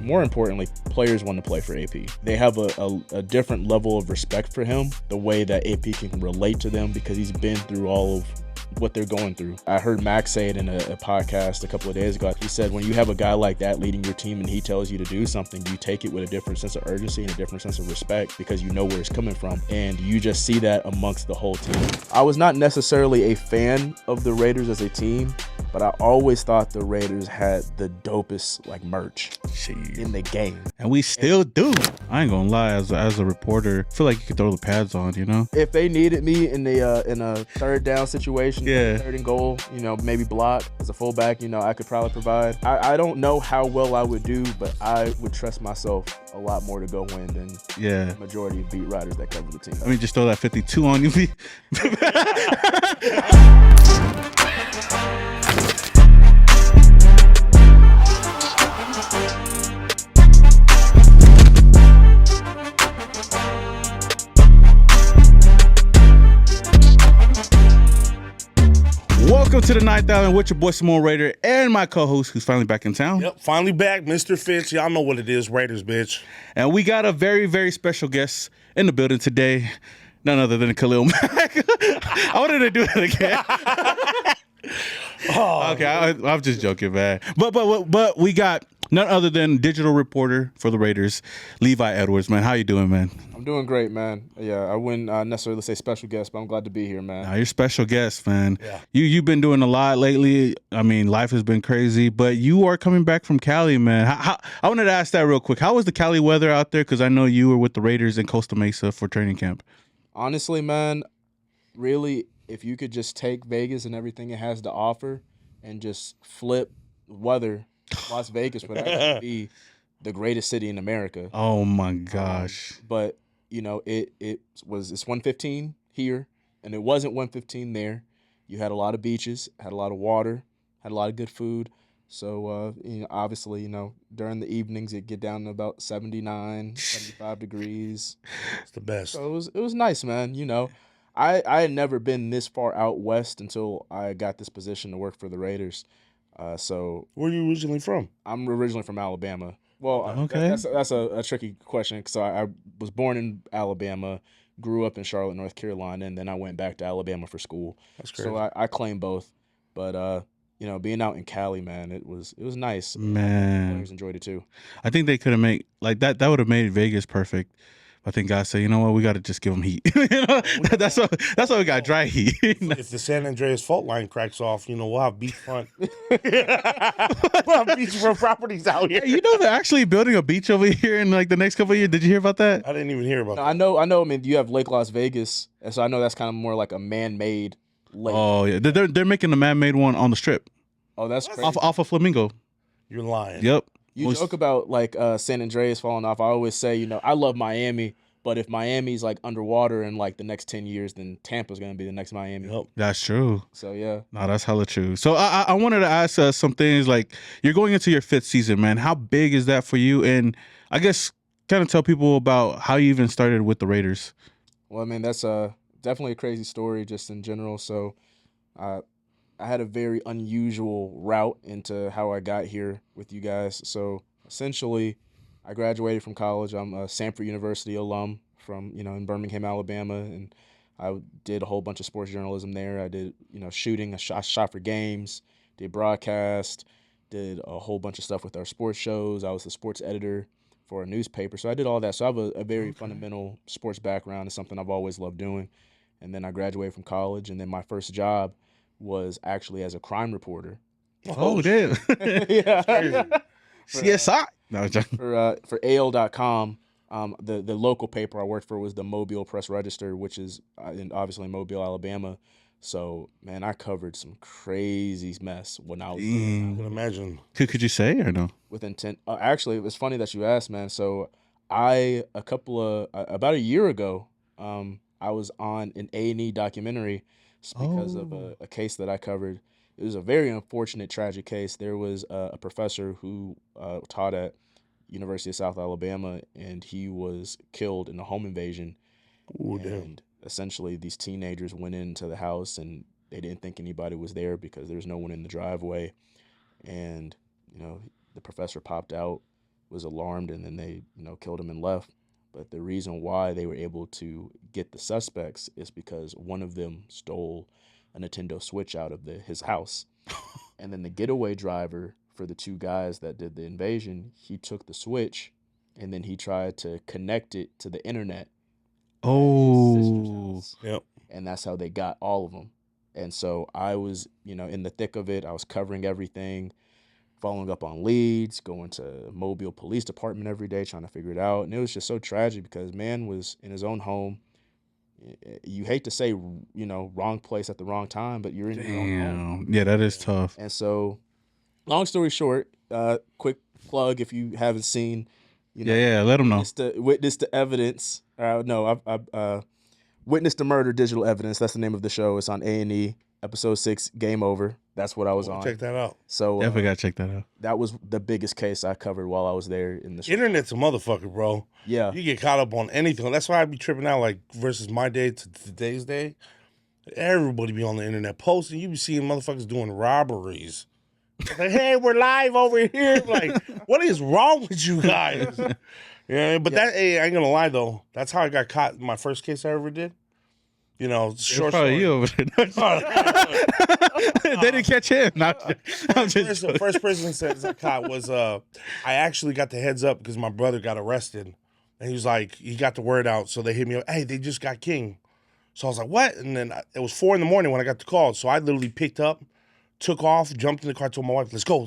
More importantly, players want to play for AP. They have a different level of respect for him, the way that AP can relate to them because he's been through all of what they're going through. I heard Maxx say it in a podcast a couple of days ago. He said, when you have a guy like that leading your team and he tells you to do something, you take it with a different sense of urgency and a different sense of respect because you know where it's coming from. And you just see that amongst the whole team. I was not necessarily a fan of the Raiders as a team, but I always thought the Raiders had the dopest like merch in the game. And we still do. I ain't gonna lie, as a reporter, I feel like you could throw the pads on, you know? If they needed me in a third down situation, third and goal, you know, maybe block as a fullback, you know, I could probably provide. I don't know how well I would do, but I would trust myself a lot more to go win than the majority of beat writers that cover the team. I mean, just throw that 52 on you. Welcome to the 9th Island with your boy Simone Raider and my co-host who's finally back in town. Yep, finally back, Mr. Fitz. Y'all know what it is, Raiders, bitch. And we got a very, very special guest in the building today. None other than Khalil Mack. I wanted to do it again. Okay, I'm just joking, man. But we got none other than digital reporter for the Raiders, Levi Edwards, man. How you doing, man? I'm doing great, man. Yeah, I wouldn't necessarily say special guest, but I'm glad to be here, man. Nah, you're special guest, man. Yeah. You've been doing a lot lately. I mean, life has been crazy, but you are coming back from Cali, man. I wanted to ask that real quick. How was the Cali weather out there? Because I know you were with the Raiders in Costa Mesa for training camp. Honestly, man, really, if you could just take Vegas and everything it has to offer and just flip weather, Las Vegas would actually be the greatest city in America. Oh my gosh. But you know, it's 115 here, and it wasn't 115 there. You had a lot of beaches, had a lot of water, had a lot of good food. So, you know, obviously, you know, during the evenings, it'd get down to about 79, 75 degrees. It's the best. So it was nice, man. You know, I had never been this far out west until I got this position to work for the Raiders. So where are you originally from? I'm originally from Alabama. Well, okay. That's a tricky question. So I was born in Alabama, grew up in Charlotte, North Carolina, and then I went back to Alabama for school. That's crazy. So I claim both. But you know, being out in Cali, man, it was nice. Man, Players enjoyed it too. I think they could have made like that. That would have made Vegas perfect. I think God said, you know what, we got to just give them heat. You know, that's why we got dry heat. If the San Andreas fault line cracks off, you know, we'll have beachfront. We'll have beachfront properties out here. Hey, you know they're actually building a beach over here in like the next couple of years. Did you hear about that? I didn't even hear about that. I know. I mean, you have Lake Las Vegas, and so I know that's kind of more like a man-made lake. Oh yeah, they're making a man-made one on the Strip. Oh, that's crazy. Off of Flamingo. You're lying. Yep. You joke about like San Andreas falling off. I always say, you know, I love Miami, but if Miami's like underwater in like the next 10 years, then Tampa's gonna be the next Miami. Yep. That's true. So yeah. No, that's hella true. So I wanted to ask some things. Like, you're going into your 5th season, man. How big is that for you? And I guess kind of tell people about how you even started with the Raiders. Well, I mean, that's definitely a crazy story just in general. So I had a very unusual route into how I got here with you guys. So essentially, I graduated from college. I'm a Samford University alum from, you know, in Birmingham, Alabama, and I did a whole bunch of sports journalism there. I did, you know, shooting. I shot for games, did broadcast, did a whole bunch of stuff with our sports shows. I was the sports editor for a newspaper. So I did all that. So I have a very fundamental sports background. It's something I've always loved doing. And then I graduated from college, and then my first job was actually as a crime reporter. Oh, damn. Yeah. CSI. No, for AL.com, the local paper I worked for was the Mobile Press Register, which is obviously in Mobile, Alabama. So, man, I covered some crazy mess when I was. I can imagine. Could you say or no? With intent. Actually, it was funny that you asked, man. So, about a year ago, I was on an A&E documentary because of a case that I covered. It was a very unfortunate, tragic case. There was a professor who taught at University of South Alabama, and he was killed in a home invasion. Ooh, and damn. Essentially, these teenagers went into the house, and they didn't think anybody was there because there was no one in the driveway. And, you know, the professor popped out, was alarmed, and then they, killed him and left. But the reason why they were able to get the suspects is because one of them stole a Nintendo Switch out of his house. And then the getaway driver for the two guys that did the invasion, he took the Switch and then he tried to connect it to the internet at his sister's house. Yep. And that's how they got all of them. And so I was, in the thick of it. I was covering everything, following up on leads, going to Mobile Police Department every day, trying to figure it out. And it was just so tragic because man was in his own home. You hate to say, wrong place at the wrong time, but you're in your own home. Yeah, that is tough. And so, long story short, quick plug if you haven't seen, let them know. Witness the evidence. Witness the Murder digital evidence. That's the name of the show. It's on A&E. Episode 6, Game Over. That's what I was on. Check that out. So definitely gotta check that out. That was the biggest case I covered while I was there in the show. Internet's a motherfucker, bro. Yeah. You get caught up on anything. That's why I be tripping out, like, versus my day to today's day. Everybody be on the internet posting. You be seeing motherfuckers doing robberies. Like, hey, we're live over here. Like, what is wrong with you guys? Yeah, but that, hey, I ain't gonna lie, though. That's how I got caught in my first case I ever did. Short story. You over there. They didn't catch him. The first person says I caught was I actually got the heads up because my brother got arrested, and he was like, he got the word out, so they hit me up. Hey, they just got King. So I was like, what? And then it was 4 a.m. when I got the call. So I literally picked up, took off, jumped in the car, told my wife, let's go.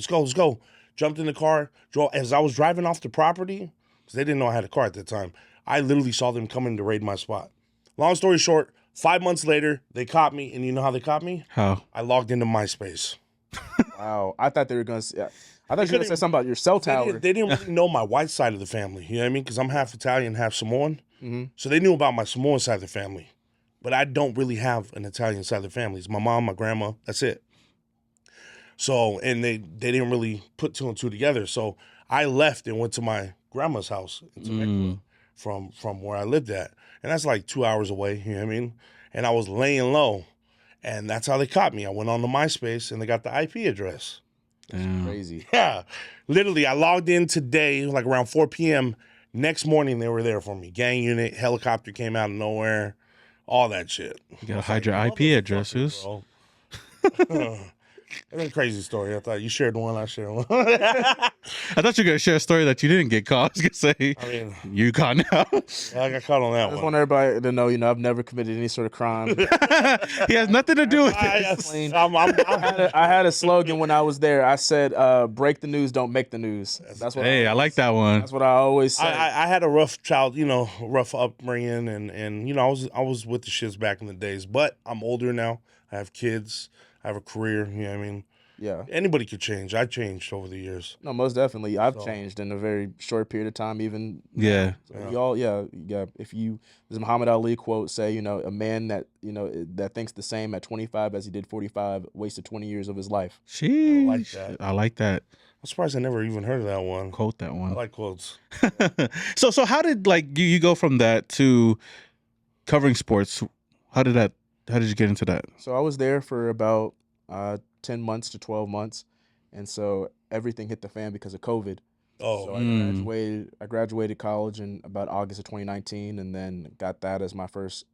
Jumped in the car. As I was driving off the property, because they didn't know I had a car at that time, I literally saw them coming to raid my spot. Long story short, 5 months later, they caught me, and you know how they caught me? How? I logged into MySpace. Wow. I thought they were going to say, I thought you were going to say something about your cell tower. They didn't really know my white side of the family, you know what I mean? Because I'm half Italian, half Samoan. Mm-hmm. So they knew about my Samoan side of the family. But I don't really have an Italian side of the family. It's my mom, my grandma, that's it. So, and they didn't really put 2 and 2 together. So I left and went to my grandma's house in Temecula from where I lived at. And that's like 2 hours away, you know what I mean? And I was laying low. And that's how they caught me. I went on to MySpace and they got the IP address. That's crazy. Yeah. Literally, I logged in today, like around 4 p.m. Next morning, they were there for me. Gang unit, helicopter came out of nowhere, all that shit. You gotta hide your IP addresses. That's a crazy story. I thought you shared one, I shared one. I thought you were gonna share a story that you didn't get caught. I was gonna say, I mean, you caught now. I got caught on that I one. just want everybody to know, I've never committed any sort of crime. He has nothing to do with it. I had a slogan when I was there. I said, break the news, don't make the news. That's what I like that one. That's what I always say. I had a rough rough upbringing, and I was with the shits back in the days. But I'm older now. I have kids. I have a career. You know what I mean? Yeah. Anybody could change. I changed over the years. No, most definitely. I've changed in a very short period of time. Even yeah. So we all If you, there's a Muhammad Ali quote say, a man that that thinks the same at 25 as he did 45 wasted 20 years of his life. Sheesh. I like that. I like that. I'm surprised I never even heard of that one. Quote that one. I like quotes. So how did you go from that to covering sports? How did you get into that? So I was there for about 10 months to 12 months, and so everything hit the fan because of COVID. Oh, so I graduated college in about August of 2019, and then got that as my first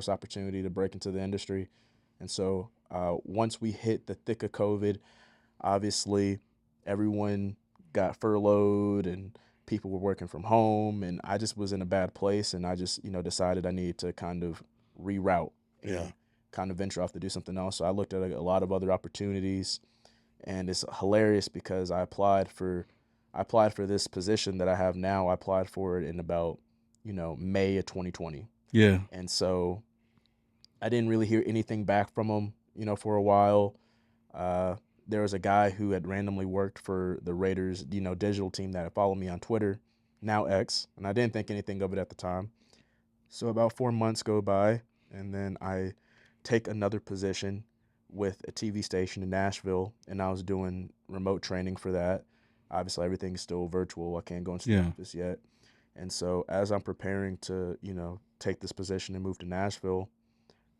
opportunity to break into the industry. And so once we hit the thick of COVID, obviously everyone got furloughed and people were working from home, and I just was in a bad place, and I just decided I needed to kind of reroute. Yeah. Kind of venture off to do something else. So I looked at a lot of other opportunities, and it's hilarious because I applied for this position that I have now. I applied for it in about, May of 2020. Yeah. And so I didn't really hear anything back from them, for a while. There was a guy who had randomly worked for the Raiders, digital team that had followed me on Twitter, now X, and I didn't think anything of it at the time. So about 4 months go by, and then I take another position with a TV station in Nashville, and I was doing remote training for that. Obviously, everything's still virtual. I can't go into the office yet. And so as I'm preparing to, take this position and move to Nashville,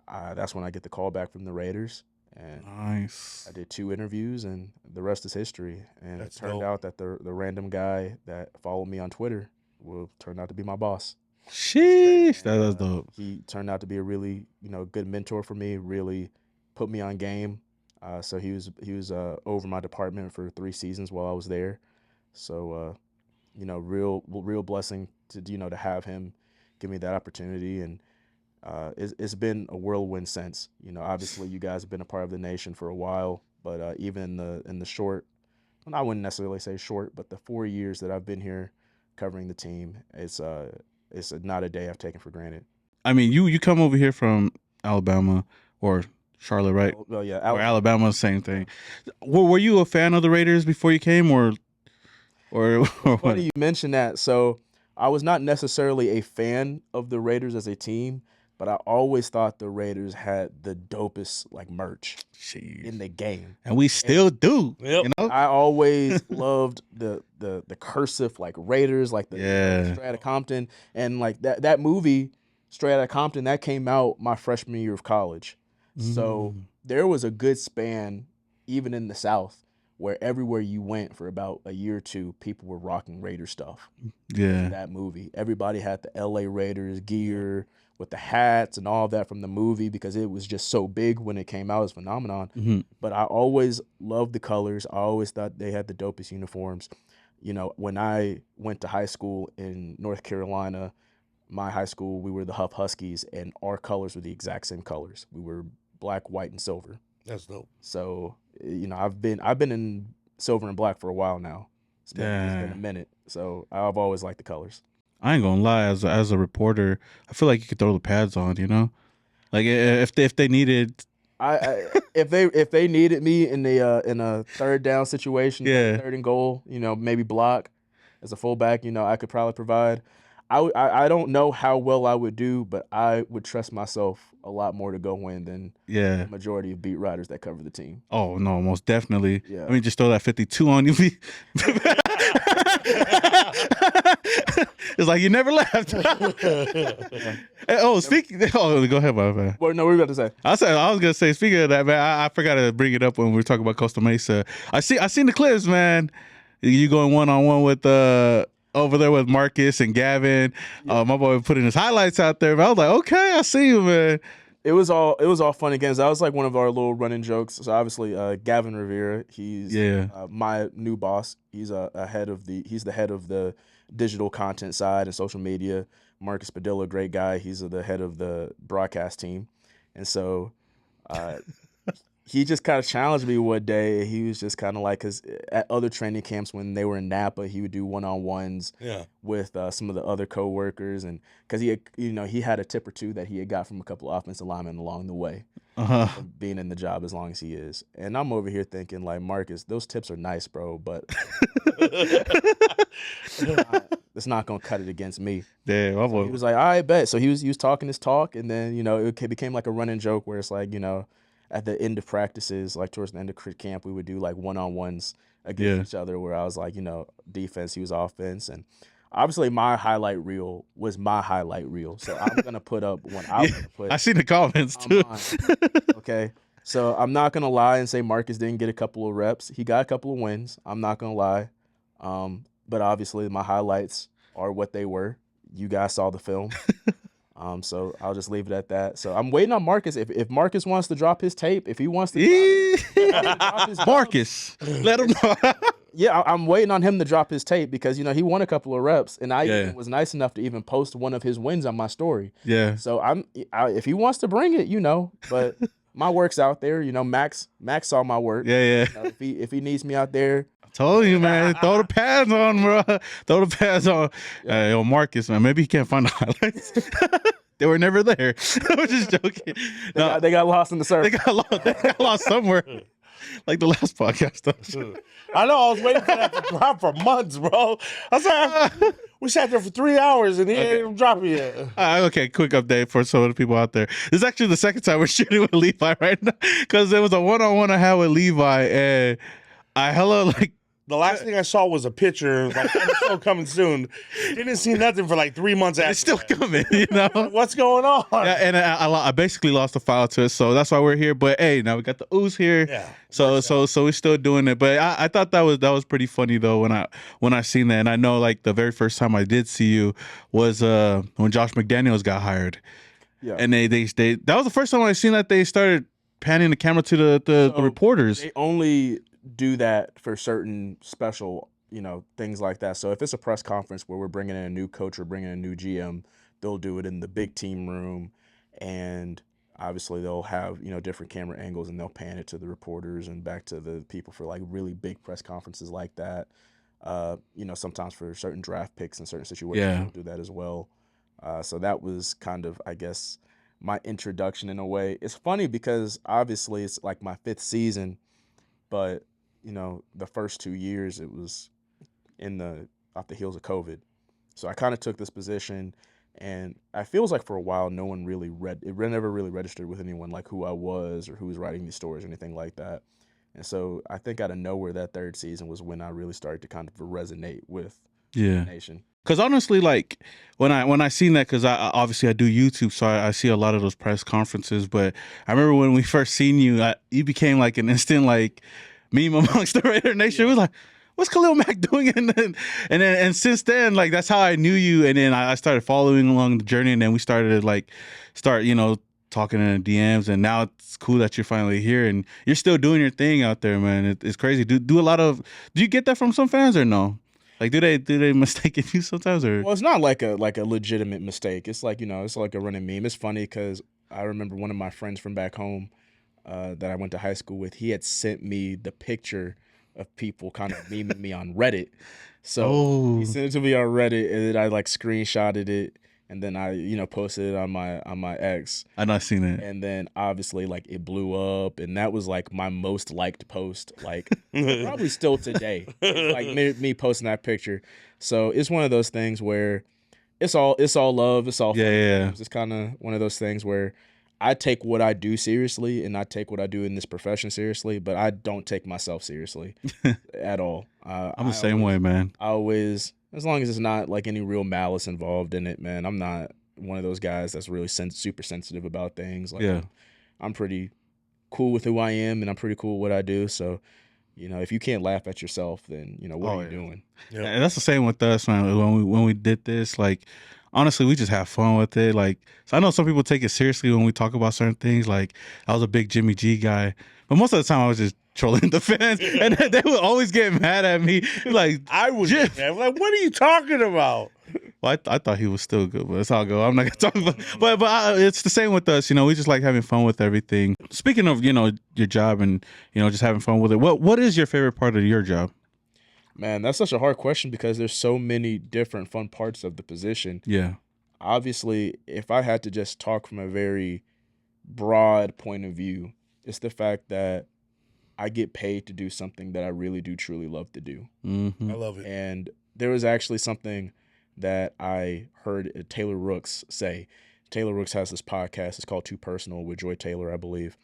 that's when I get the call back from the Raiders. And Nice. I did 2 interviews, and the rest is history. And That's it turned dope. out that the random guy that followed me on Twitter will turn out to be my boss. Sheesh, that's dope. He turned out to be a really, good mentor for me. Really put me on game. So he was over my department for 3 seasons while I was there. So real blessing to to have him give me that opportunity. And it's been a whirlwind since. Obviously you guys have been a part of the nation for a while, but even in the short, I wouldn't necessarily say short, but the 4 years that I've been here covering the team, it's not a day I've taken for granted. I mean, you come over here from Alabama or Charlotte, right? Well, yeah, Or Alabama, same thing. Were you a fan of the Raiders before you came, or Funny you mentioned that. So I was not necessarily a fan of the Raiders as a team, but I always thought the Raiders had the dopest merch in the game, and we still do. Yep. I always loved the cursive Raiders, Yeah. Straight Outta Compton, and that movie Straight Outta Compton that came out my freshman year of college. So there was a good span, even in the South, where everywhere you went for about a year or two, people were rocking Raider stuff. Yeah. That movie, everybody had the LA Raiders gear with the hats and all that from the movie because it was just so big when it came out as a phenomenon. But I always loved the colors. I always thought they had the dopest uniforms. When I went to high school in North Carolina, my high school, we were the Huff Huskies, and our colors were the exact same colors. We were black, white, and silver. That's dope. So, I've been in silver and black for a while now. It's been a minute. So I've always liked the colors. I ain't gonna lie, as a reporter, I feel like you could throw the pads on, Like if they needed if they needed me in a third down situation, Yeah. 3rd and goal, maybe block as a fullback, I could probably provide. I don't know how well I would do, but I would trust myself a lot more to go in than the majority of beat writers that cover the team. Oh no, most definitely. Yeah. I mean, just throw that 52 on you. It's like you never left. Go ahead, my man. Well, no, what were you about to say? I was gonna say. Speaking of that, man, I forgot to bring it up when we were talking about Costa Mesa. I seen the clips, man. You going 1-on-1 with over there with Marcus and Gavin. Yeah. My boy putting his highlights out there. But I was like, okay, I see you, man. It was all fun and games. That was one of our little running jokes. So obviously, Gavin Rivera, he's my new boss. He's the head of the digital content side and social media. Marcus Padilla, great guy. He's the head of the broadcast team, and so he just kind of challenged me one day. He was just kind of because at other training camps when they were in Napa, he would do 1-on-1s with some of the other coworkers, and because he had a tip or two that he had got from a couple of offensive linemen along the way, being in the job as long as he is. And I'm over here thinking Marcus, those tips are nice, bro, but it's not gonna cut it against me. Damn, so he was like, all right, bet. So he was talking his talk, and then it became a running joke where it's at the end of practices, towards the end of camp, we would do 1-on-1s against each other where I was defense, he was offense. And obviously my highlight reel was my highlight reel. So I'm going to put up one I would put. I see the comments too. Okay. So I'm not going to lie and say Marcus didn't get a couple of reps. He got a couple of wins. I'm not going to lie. But obviously my highlights are what they were. You guys saw the film. So I'll just leave it at that. So I'm waiting on Marcus. If Marcus wants to drop his tape, if he wants to drop his Marcus, let him know. Yeah, I'm waiting on him to drop his tape because he won a couple of reps, and I even was nice enough to even post one of his wins on my story. Yeah. So if he wants to bring it, but my work's out there. Maxx saw my work. Yeah. If he needs me out there. Told you, man. Throw the pads on, bro. Throw the pads on. Yo, Marcus, man. Maybe he can't find the highlights. They were never there. I'm just joking. They got lost in the surf. They got lost somewhere. Like the last podcast. I know. I was waiting for that to drop for months, bro. I was like, we sat there for 3 hours and he ain't even dropping yet. Okay, quick update for some of the people out there. This is actually the second time we're shooting with Levi right now because there was a 1-on-1 I had with Levi and I The last thing I saw was a picture, like, I'm still coming soon. Didn't see nothing for like 3 months after. It's still that. coming, you know. What's going on? Yeah, and I basically lost the file to it, so that's why we're here. But hey, now we got the ooze here. Yeah. So we're still doing it. But I thought that was pretty funny though when I seen that. And I know like the very first time I did see you was when Josh McDaniels got hired. Yeah. And they that was the first time I seen that they started panning the camera to the reporters. They only do that for certain special, things like that. So if it's a press conference where we're bringing in a new coach or bringing in a new GM, they'll do it in the big team room, and obviously they'll have, different camera angles, and they'll pan it to the reporters and back to the people for like really big press conferences like that. Sometimes for certain draft picks and certain situations, they'll do that as well. So that was kind of, I guess, my introduction in a way. It's funny because obviously it's like my 5th season, but the first 2 years it was off the heels of COVID. So I kind of took this position, and I feels like for a while no one really never really registered with anyone like who I was or who was writing these stories or anything like that. And so I think out of nowhere that 3rd season was when I really started to kind of resonate with the nation. Because honestly, like when I seen that, because I obviously I do YouTube, so I see a lot of those press conferences. But I remember when we first seen you, you became like an instant like meme amongst the Raider Nation. It was like, what's Khalil Mack doing? And since then, like that's how I knew you. And then I started following along the journey, and then we started talking in the DMs. And now it's cool that you're finally here and you're still doing your thing out there, man. It's crazy. Do you get that from some fans or no? Like, do they mistake you sometimes, or? Well, it's not like a legitimate mistake. It's like, it's like a running meme. It's funny because I remember one of my friends from back home that I went to high school with, he had sent me the picture of people kind of memeing me on Reddit. So he sent it to me on Reddit, and then I like screenshotted it, and then I posted it on my X. I not seen it. And then obviously like it blew up, and that was like my most liked post, like probably still today. Like me posting that picture. So it's one of those things where it's all love, it's all fun. Yeah. It's kind of one of those things where I take what I do seriously, and I take what I do in this profession seriously, but I don't take myself seriously at all. I'm the same way, man. I always, as long as it's not like any real malice involved in it, man, I'm not one of those guys that's really super sensitive about things. Like, I'm pretty cool with who I am, and I'm pretty cool with what I do. So, if you can't laugh at yourself, then what are you doing? Yeah. And that's the same with us, man. When we did this, like, honestly, we just have fun with it. Like, so I know some people take it seriously when we talk about certain things. Like, I was a big Jimmy G guy, but most of the time I was just trolling the fans, and they would always get mad at me. Like, I was like, what are you talking about? Well, I thought he was still good, but it's all good. I'm not gonna talk about, but it's the same with us. We just like having fun with everything. Speaking of, your job and just having fun with it. What is your favorite part of your job? Man, that's such a hard question because there's so many different fun parts of the position. Yeah. Obviously, if I had to just talk from a very broad point of view, it's the fact that I get paid to do something that I really do truly love to do. Mm-hmm. I love it. And there was actually something that I heard Taylor Rooks say. Taylor Rooks has this podcast. It's called Too Personal with Joy Taylor, I believe.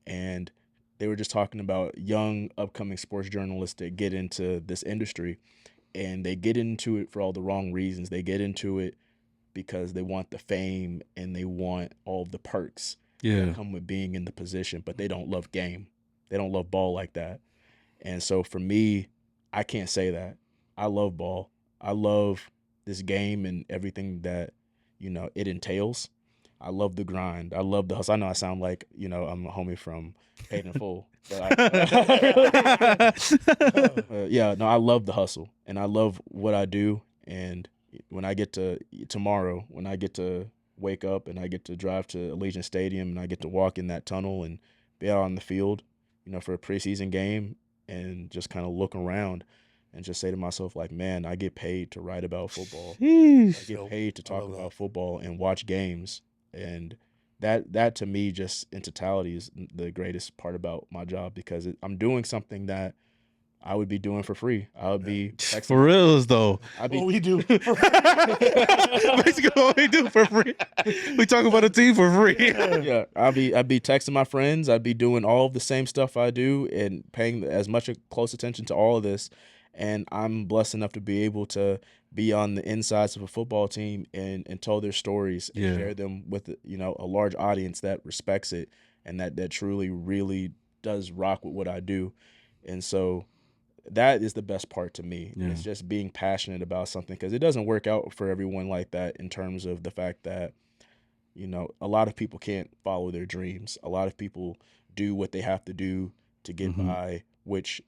And they were just talking about young, upcoming sports journalists that get into this industry, and they get into it for all the wrong reasons. They get into it because they want the fame and they want all the perks that come with being in the position, but they don't love game. They don't love ball like that. And so for me, I can't say that. I love ball. I love this game and everything that, it entails. I love the grind. I love the hustle. I know I sound like, I'm a homie from Paid in Full. But I love the hustle, and I love what I do. And when I get to tomorrow, when I get to wake up and I get to drive to Allegiant Stadium and I get to walk in that tunnel and be out on the field, for a preseason game and just kind of look around and just say to myself, like, man, I get paid to write about football. I get paid to talk about football and watch games. And that to me, just in totality, is the greatest part about my job, because I'm doing something that I would be doing for free. I would be texting. For reals though. What we do. Basically what we do for free. We talk about a team for free. Yeah, I'd be texting my friends. I'd be doing all of the same stuff I do and paying as much close attention to all of this. And I'm blessed enough to be able to be on the insides of a football team and tell their stories and share them with, a large audience that respects it and that truly, really does rock with what I do. And so that is the best part to me. Yeah. It's just being passionate about something, because it doesn't work out for everyone like that, in terms of the fact that, a lot of people can't follow their dreams. A lot of people do what they have to do to get by, which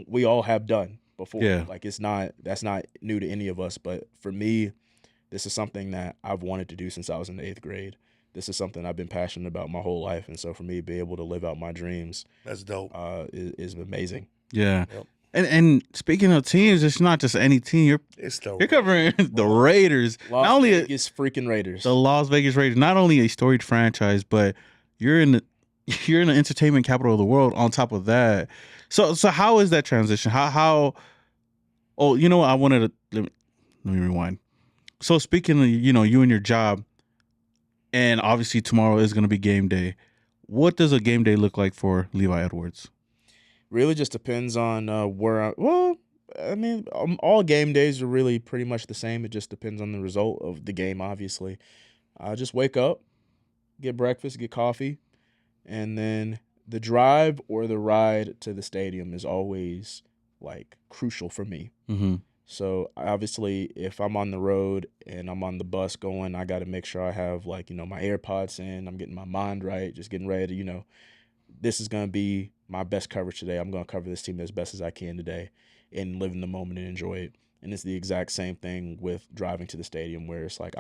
we all have done before. Yeah. Like, that's not new to any of us. But for me, this is something that I've wanted to do since I was in the 8th grade. This is something I've been passionate about my whole life. And so for me to be able to live out my dreams, that's dope. Is amazing. Yeah. Yep. And speaking of teams, it's not just any team. You're covering the Raiders. Las Vegas freaking Raiders. The Las Vegas Raiders. Not only a storied franchise, but you're in the entertainment capital of the world on top of that. So how is that transition? How oh, you know what? I wanted to let me rewind. So speaking of, you and your job, and obviously tomorrow is going to be game day. What does a game day look like for Levi Edwards? Really just depends on where all game days are really pretty much the same. It just depends on the result of the game, obviously. I just wake up, get breakfast, get coffee, and then the drive or the ride to the stadium is always, like, crucial for me. Mm-hmm. So, obviously, if I'm on the road and I'm on the bus going, I got to make sure I have, like, my AirPods in, I'm getting my mind right, just getting ready to, this is going to be my best coverage today. I'm going to cover this team as best as I can today and live in the moment and enjoy it. And it's the exact same thing with driving to the stadium, where it's like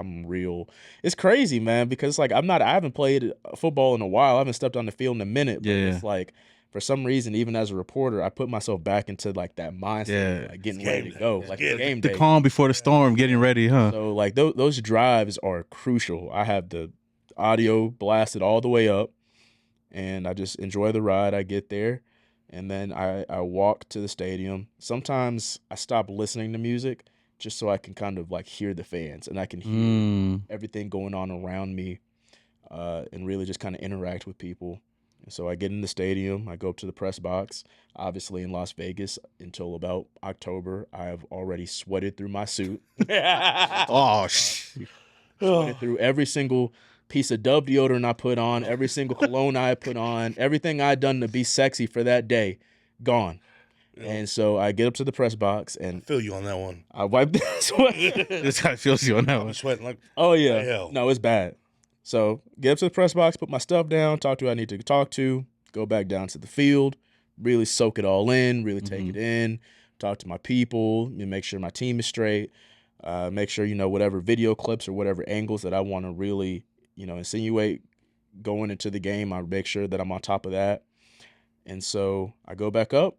it's crazy, man, because I haven't played football in a while. I haven't stepped on the field in a minute. But it's like, for some reason, even as a reporter, I put myself back into that mindset, getting ready to go. Like, game day. The calm before the storm, getting ready, huh? So, those drives are crucial. I have the audio blasted all the way up, and I just enjoy the ride. I get there, and then I walk to the stadium. Sometimes I stop listening to music just so I can kind of hear the fans, and I can hear everything going on around me, and really just kind of interact with people. And so I get in the stadium. I go up to the press box. Obviously, in Las Vegas, until about October, I have already sweated through my suit. Sweated through every single piece of Dove deodorant I put on, every single cologne I put on, everything I had done to be sexy for that day, gone. Yeah. And so I get up to the press box, and I feel you on that one. I wipe the sweat. This guy feels you on that one. I'm sweating like, oh yeah, hell. No, it's bad. So get up to the press box, put my stuff down, talk to who I need to talk to, go back down to the field, really soak it all in, really take it in, talk to my people, make sure my team is straight, make sure whatever video clips or whatever angles that I want to really insinuate going into the game, I make sure that I'm on top of that. And so I go back up,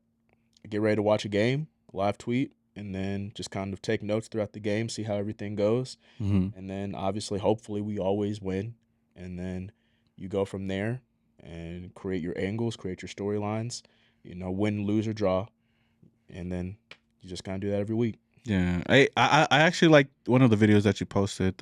I get ready to watch a game, live tweet, and then just kind of take notes throughout the game, see how everything goes. And then obviously, hopefully, we always win. And then you go from there and create your angles, create your storylines, win, lose, or draw. And then you just kind of do that every week. Yeah. I actually like one of the videos that you posted.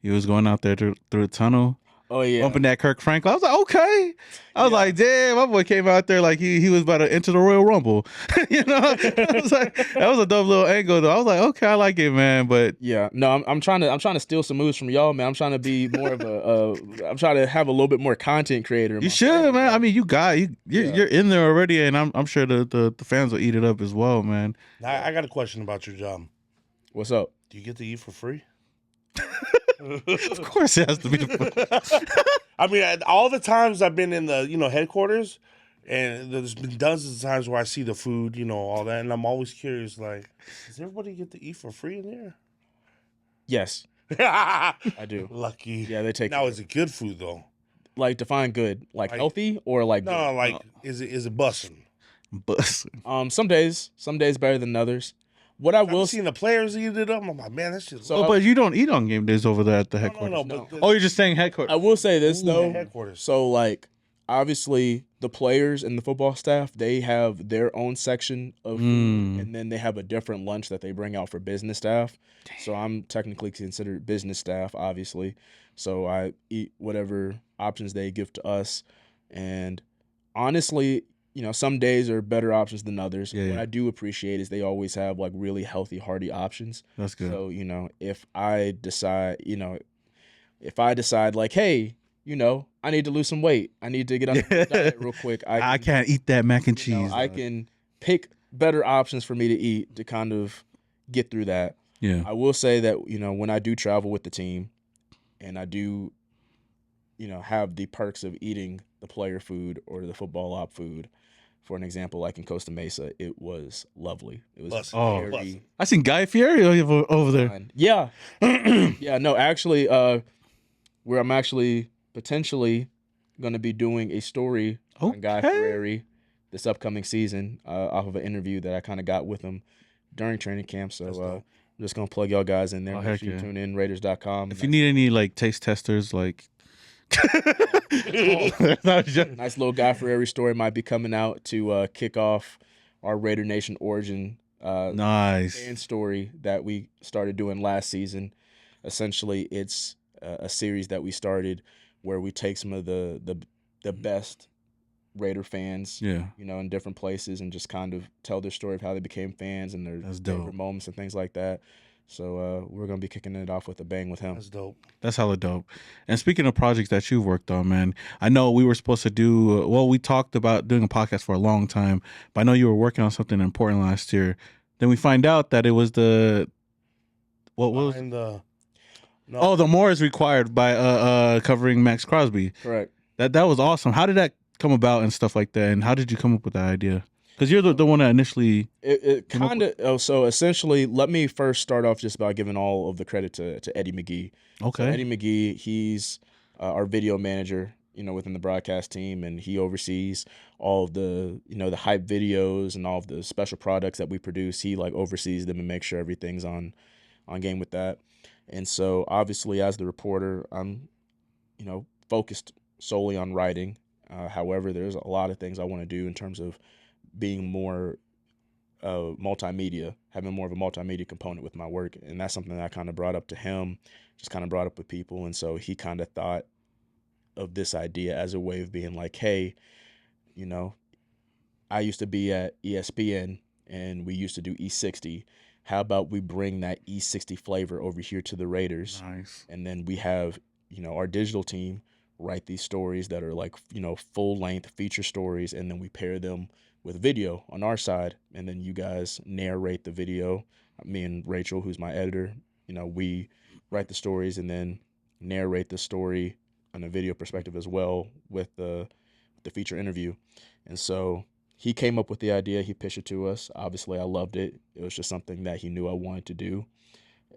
He was going out there through a tunnel. Oh, yeah. Bumping that Kirk Franklin. I was like, okay. I was like, damn, my boy came out there like he was about to enter the Royal Rumble. I was like, that was a dope little angle though. I was like, okay, I like it, man. But yeah, no, I'm trying to steal some moves from y'all, man. I'm trying to be more of I'm trying to have a little bit more content creator. You should, man. I mean, you're in there already, and I'm sure the fans will eat it up as well, man. Now, I got a question about your job. What's up? Do you get to eat for free? Of course it has to be. I mean, all the times I've been in the headquarters, and there's been dozens of times where I see the food, all that, and I'm always curious, like, does everybody get to eat for free in there? Yes, I do. Lucky. Yeah, they take. Now, is it good food though? Like, define good, like healthy or like no, good? like is it bussin'? Bussin'. Some days better than others. What I will see the players eat it up. I'm like, man, that's just. So, but you don't eat on game days over there at the headquarters. No. Oh, you're just saying headquarters. I will say this though. Headquarters. So, like, obviously, the players and the football staff, they have their own section of food, and then they have a different lunch that they bring out for business staff. Damn. So I'm technically considered business staff, obviously. So I eat whatever options they give to us, and honestly, some days are better options than others. Yeah, What yeah. I do appreciate is they always have like really healthy, hearty options. That's good. So, if I decide like, hey, I need to lose some weight. I need to get on the diet real quick. I can't eat that mac and cheese. I can pick better options for me to eat to kind of get through that. Yeah. I will say that, when I do travel with the team and I do, have the perks of eating the player food or the football op food, for an example, like in Costa Mesa, it was lovely. It was very I seen Guy Fieri over there. fun. Yeah. Yeah, no, actually, where I'm actually potentially going to be doing a story on Guy Fieri this upcoming season off of an interview that I kind of got with him during training camp. So I'm just going to plug y'all guys in there. Make sure you tune in, Raiders.com. If you need any like taste testers, like nice little Guy Fieri story might be coming out to kick off our Raider Nation origin fan story that we started doing last season. Essentially, it's a series that we started where we take some of the best Raider fans, in different places and just kind of tell their story of how they became fans and their favorite moments and things like that. So we're going to be kicking it off with a bang with him. That's dope. That's hella dope. And speaking of projects that you've worked on, man, I know we were supposed to do, we talked about doing a podcast for a long time, but I know you were working on something important last year. Then we find out that it was the more is required by covering Maxx Crosby. Correct. That was awesome. How did that come about and stuff like that? And how did you come up with that idea? Because you're the one that initially... It kind of... so essentially, let me first start off just by giving all of the credit to Eddie McGee. Okay. So Eddie McGee, he's our video manager, within the broadcast team, and he oversees all of the, the hype videos and all of the special products that we produce. He oversees them and makes sure everything's on game with that. And so obviously as the reporter, I'm, focused solely on writing. However, there's a lot of things I want to do in terms of being more multimedia, having more of a multimedia component with my work. And that's something that I kind of brought up to him, just kind of brought up with people. And so he kind of thought of this idea as a way of being like, hey, I used to be at ESPN and we used to do E60. How about we bring that E60 flavor over here to the Raiders? Nice. And then we have, our digital team write these stories that are full-length feature stories, and then we pair them with video on our side, and then you guys narrate the video. Me and Rachel, who's my editor, we write the stories and then narrate the story on a video perspective as well with the feature interview. And so he came up with the idea. He pitched it to us. Obviously, I loved it. It was just something that he knew I wanted to do.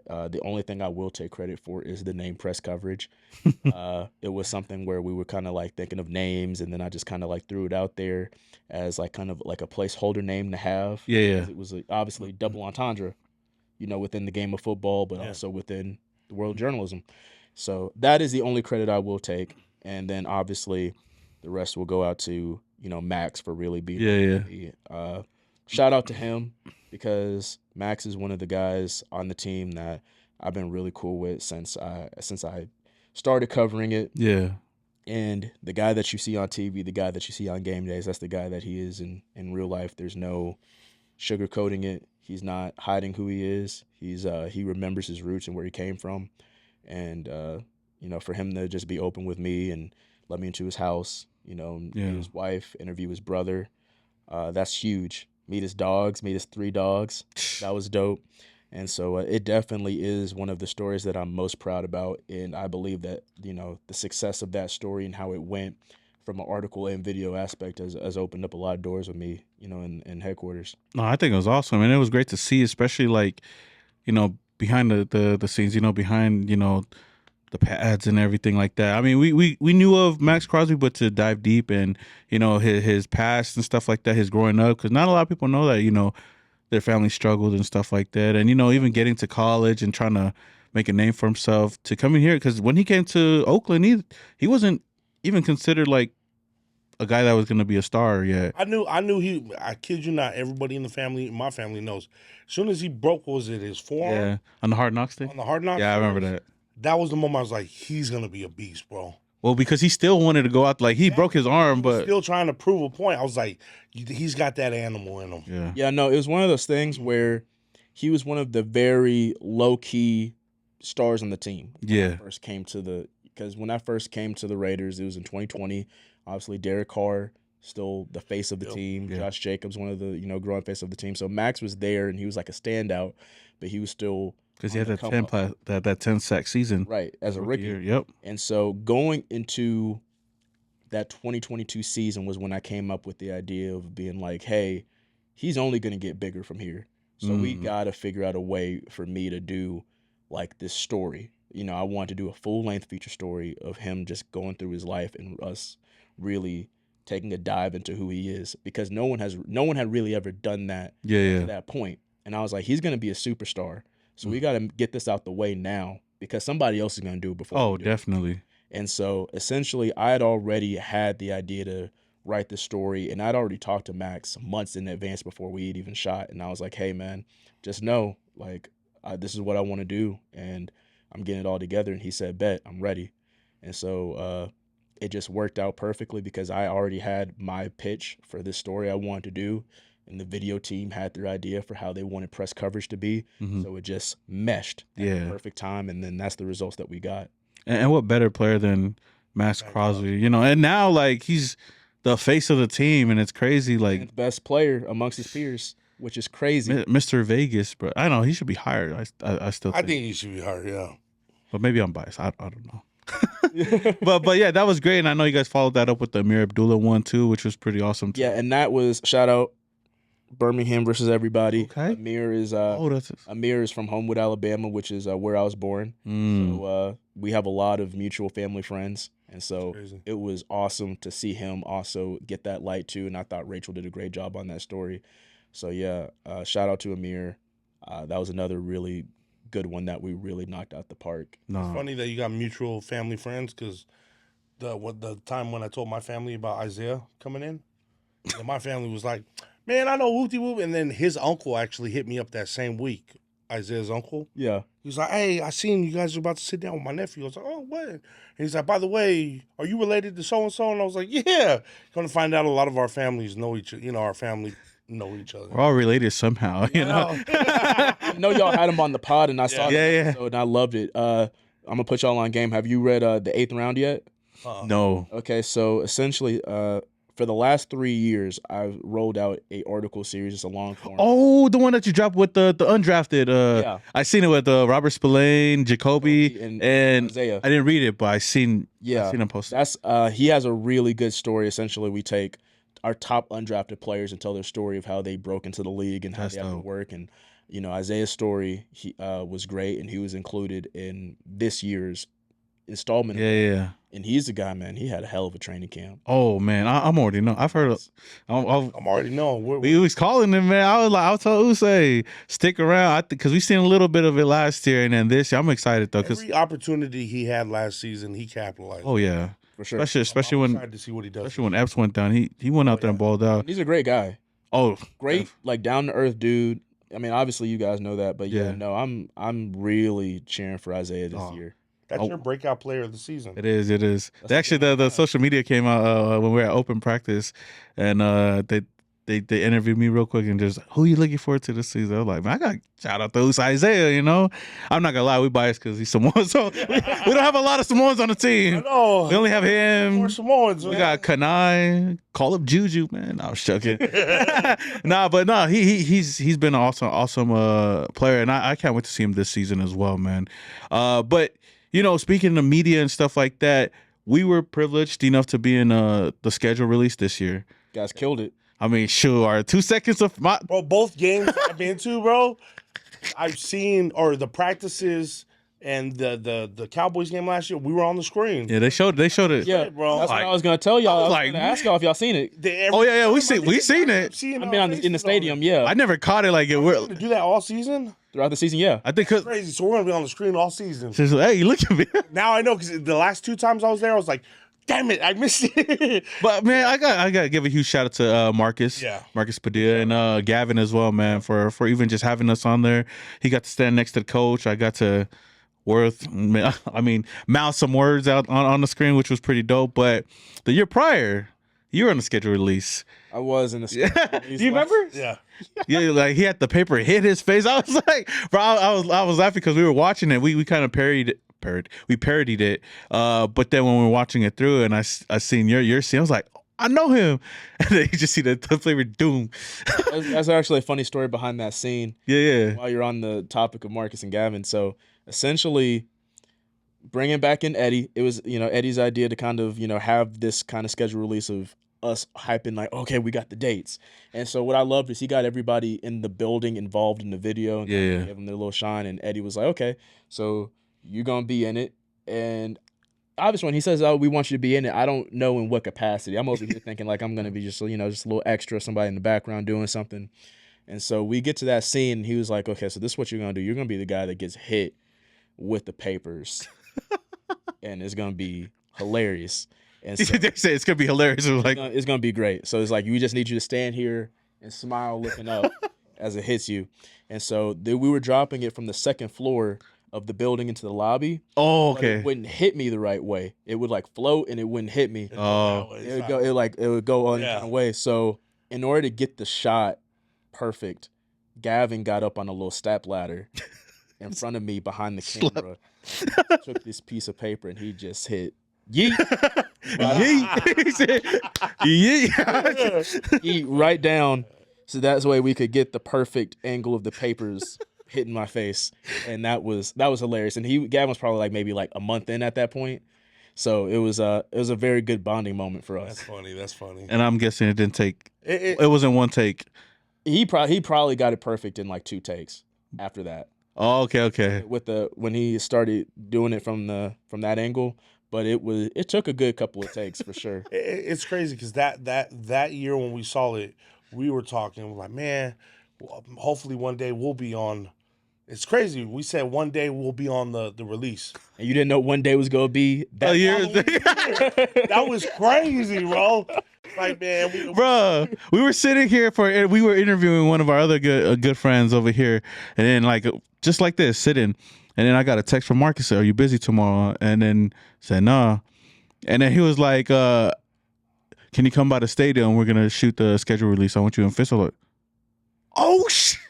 The only thing I will take credit for is the name press coverage. It was something where we were kind of thinking of names, and then I just kind of threw it out there as kind of a placeholder name to have. Yeah. It was obviously double entendre, within the game of football, but also within the world of journalism. So that is the only credit I will take. And then obviously the rest will go out to, Maxx for really being shout out to him, because Maxx is one of the guys on the team that I've been really cool with since I started covering it. Yeah. And the guy that you see on TV, the guy that you see on game days, that's the guy that he is in real life. There's no sugarcoating it. He's not hiding who he is. He remembers his roots and where he came from. And, for him to just be open with me and let me into his house, meet his wife, interview his brother, that's huge. Meet his dogs, meet his 3 dogs. That was dope. And so it definitely is one of the stories that I'm most proud about. And I believe that, the success of that story and how it went from an article and video aspect has opened up a lot of doors with me, in headquarters. No, I think it was awesome. And it was great to see, especially behind the scenes, behind, the pads and everything like that. I mean, we knew of Maxx Crosby, but to dive deep and, his past and stuff like that, his growing up, because not a lot of people know that, their family struggled and stuff like that. And, even getting to college and trying to make a name for himself to come in here. Because when he came to Oakland, he wasn't even considered a guy that was going to be a star yet. I knew I kid you not, everybody in my family knows. As soon as he broke, what was it, his forearm? Yeah, on the Hard Knocks thing? On the Hard Knocks? Yeah, I remember that. That was the moment I was like, he's going to be a beast, bro. Well, because he still wanted to go out. Like, he broke his arm, He was but still trying to prove a point. I was like, he's got that animal in him. yeah. Yeah, no, it was one of those things where he was one of the very low-key stars on the team. Yeah. Because when I first came to the Raiders, it was in 2020. Obviously, Derek Carr, still the face of the team. Yeah. Josh Jacobs, one of the growing face of the team. So Maxx was there, and he was like a standout, but he was still Because he had on that the come 10 up. that 10 sack season. Right, as a rookie. Year. Yep. And so going into that 2022 season was when I came up with the idea of being like, hey, he's only going to get bigger from here. So we got to figure out a way for me to do like this story. I wanted to do a full-length feature story of him just going through his life and us really taking a dive into who he is, because no one had really ever done that to that point. And I was like, he's going to be a superstar. So we got to get this out the way now, because somebody else is going to do it before. Oh, we do. definitely. And so essentially I had already had the idea to write this story, and I'd already talked to Maxx months in advance before we had even shot. And I was like, hey man, just know, like, this is what I want to do, and I'm getting it all together. And he said, bet, I'm ready. And so it just worked out perfectly, because I already had my pitch for this story I wanted to do, and the video team had their idea for how they wanted press coverage to be. So it just meshed at the perfect time, and then that's the results that we got. And what better player than Maxx Crosby, and now, like, he's the face of the team, and it's crazy. Like, the best player amongst his peers, which is crazy. Mr. Vegas, bro. I know he should be hired. I still think. I think he should be hired, yeah. But maybe I'm biased. I don't know. but yeah, that was great. And I know you guys followed that up with the Amir Abdullah one too, which was pretty awesome too. Yeah, and that was, shout out, Birmingham versus everybody. Okay. Amir is from Homewood, Alabama, which is where I was born. So we have a lot of mutual family friends, and so it was awesome to see him also get that light too. And I thought Rachel did a great job on that story. So yeah, shout out to Amir. That was another really good one that we really knocked out the park. It's funny that you got mutual family friends, because the time when I told my family about Isaiah coming in, and my family was like, man, I know Wooty Whoop. And then his uncle actually hit me up that same week, Isaiah's uncle. Yeah. He was like, hey, I seen you guys were about to sit down with my nephew. I was like, oh, what? And he's like, by the way, are you related to so-and-so? And I was like, yeah. Going to find out a lot lot of our families know each other. Our family know each other. We're all related somehow, I know y'all had him on the pod, and I saw that episode, and I loved it. I'm going to put y'all on game. Have you read The Eighth Round yet? No. Okay, so essentially, for the last 3 years, I've rolled out a article series. It's a long form. Oh, the one that you dropped with the undrafted. Yeah. I seen it with Robert Spillane, Jacoby, and Isaiah. I didn't read it, but I seen him post it. That's he has a really good story. Essentially, we take our top undrafted players and tell their story of how they broke into the league and how they have to work. And Isaiah's story was great, and he was included in this year's installment. Yeah. And he's the guy, man. He had a hell of a training camp. Oh man, I'm already know. I've heard. I'm already knowing. We was calling him, man. I was telling Usay, stick around, because we seen a little bit of it last year, and then this year, I'm excited though. Every opportunity he had last season, he capitalized. Oh yeah, for sure. Especially I'm when excited to see what he does. Especially when Epps went down, he went out there and balled out. He's a great guy. Oh, great, like down to earth dude. I mean, obviously you guys know that, but no, I'm really cheering for Isaiah this year. That's your breakout player of the season. It is. Actually, the social media came out when we were at open practice, and they interviewed me real quick and just, who are you looking forward to this season? I was like, man, I got shout out to Isaiah. I'm not gonna lie, we biased because he's Samoan, so we don't have a lot of Samoans on the team. I know. We only have him. More Samoans. We got Kanai, call up Juju, man. I was joking. He's been an awesome player, and I can't wait to see him this season as well, man. But speaking of media and stuff like that, we were privileged enough to be in the schedule release this year. Guys killed it. I mean, sure. 2 seconds of my bro. Both games I've been to, bro. I've seen the practices and the Cowboys game last year. We were on the screen. Yeah, they showed it. Yeah, bro. That's what I was gonna tell y'all. I was gonna ask y'all if y'all seen it. We seen it. I mean, in the stadium. Yeah, I never caught it. Like it. We're to do that all season. Throughout the season, yeah. I think that's crazy. So we're gonna be on the screen all season. Hey, look at me. Now I know, because the last 2 times I was there, I was like, damn it, I missed it. But man, I got to give a huge shout out to Marcus. Yeah. Marcus Padilla and Gavin as well, man, for even just having us on there. He got to stand next to the coach. I got to Worth, I mean, mouth some words out on the screen, which was pretty dope. But the year prior, you were on the schedule release. I was in the schedule release. Do you remember? Yeah. Yeah, like he had the paper hit his face. I was like, bro, I was laughing because we were watching it. We kind of parodied it. But then when we were watching it through, and I seen your scene, I was like, I know him. And then you just see the flavor doom. That's actually a funny story behind that scene. Yeah. While you're on the topic of Marcus and Gavin, so essentially, bringing back in Eddie, it was Eddie's idea to kind of have this kind of schedule release of us hyping like, okay, we got the dates. And so what I loved is he got everybody in the building involved in the video and gave them their little shine. And Eddie was like, okay, so you're gonna be in it. And obviously when he says, oh, we want you to be in it, I don't know in what capacity. I'm over here thinking like I'm gonna be just just a little extra, somebody in the background doing something. And so we get to that scene and he was like, okay, so this is what you're gonna do. You're gonna be the guy that gets hit with the papers. And it's gonna be hilarious. And so they say it's gonna be hilarious. It's gonna be great. So it's like we just need you to stand here and smile, looking up as it hits you. And so we were dropping it from the second floor of the building into the lobby. Oh, okay. It wouldn't hit me the right way. It would like float and it wouldn't hit me. Oh, it would go on a way. So in order to get the shot perfect, Gavin got up on a little step ladder in front of me behind the camera, took this piece of paper and he just hit yeet. Yeet. He said, yeet. Yeet right down. So that's the way we could get the perfect angle of the papers hitting my face. And that was hilarious. And Gavin was probably maybe a month in at that point. So it was a very good bonding moment for us. That's funny. And I'm guessing it didn't take it wasn't one take. He probably got it perfect in 2 takes after that. Oh, okay. When he started doing it from that angle. But it took a good couple of takes for sure. It's crazy because that year when we saw it, we were talking, we're like, man, hopefully one day we'll be on. It's crazy. We said one day we'll be on the release. And you didn't know one day was gonna be that year. That was crazy, bro. Like, man, bro, we were sitting here we were interviewing one of our other good friends over here, and then just like this, sitting. And then I got a text from Marcus, said, are you busy tomorrow? And then said, nah. And then he was like, can you come by the stadium? We're going to shoot the schedule release. I want you in Fist. Like, oh, shit.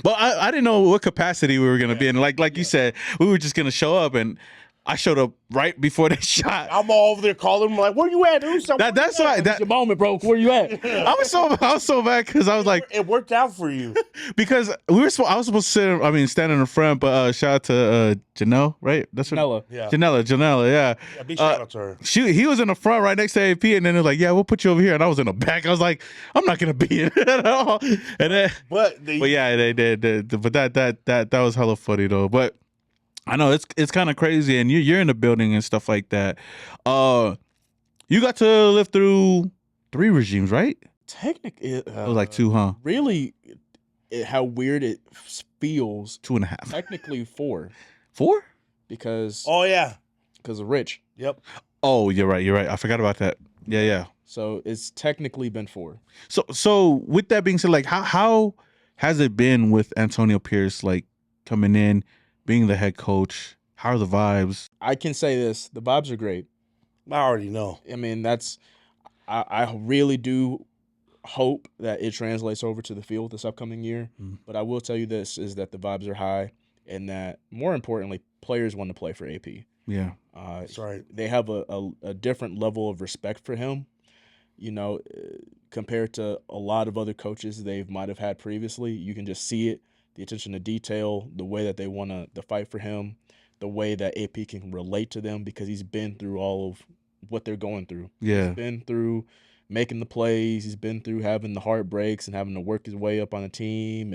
But I didn't know what capacity we were going to be in. Like you said, we were just going to show up. And I showed up right before they shot. I'm all over there calling him like, where you at? That's why. That's your moment, bro. Where you at? I was so mad because I was like, it worked out for you because I was supposed to stand in the front. But shout out to Janelle, right? That's Janella. Yeah. Janella. Yeah. Big shout out to her. He was in the front right next to AP, and then it was like, yeah, we'll put you over here, and I was in the back. I was like, I'm not gonna be in it at all. And then, but yeah, they did. But that was hella funny though. But I know it's kind of crazy, and you're in the building and stuff like that. You got to live through 3 regimes, right? Technically, it was 2, huh? Really, how weird it feels. 2.5. Technically 4. 4? Because of Rich. Yep. Oh, you're right. I forgot about that. Yeah. So it's technically been 4. So with that being said, how has it been with Antonio Pierce coming in? Being the head coach, how are the vibes? I can say this: the vibes are great. I already know. I mean, I really do hope that it translates over to the field this upcoming year. But I will tell you this: is that the vibes are high, and that more importantly, players want to play for AP. Yeah, that's right. They have a different level of respect for him, compared to a lot of other coaches they might have had previously. You can just see it. The attention to detail, the way that they want to fight for him, the way that AP can relate to them because he's been through all of what they're going through. Yeah. He's been through making the plays. He's been through having the heartbreaks and having to work his way up on the team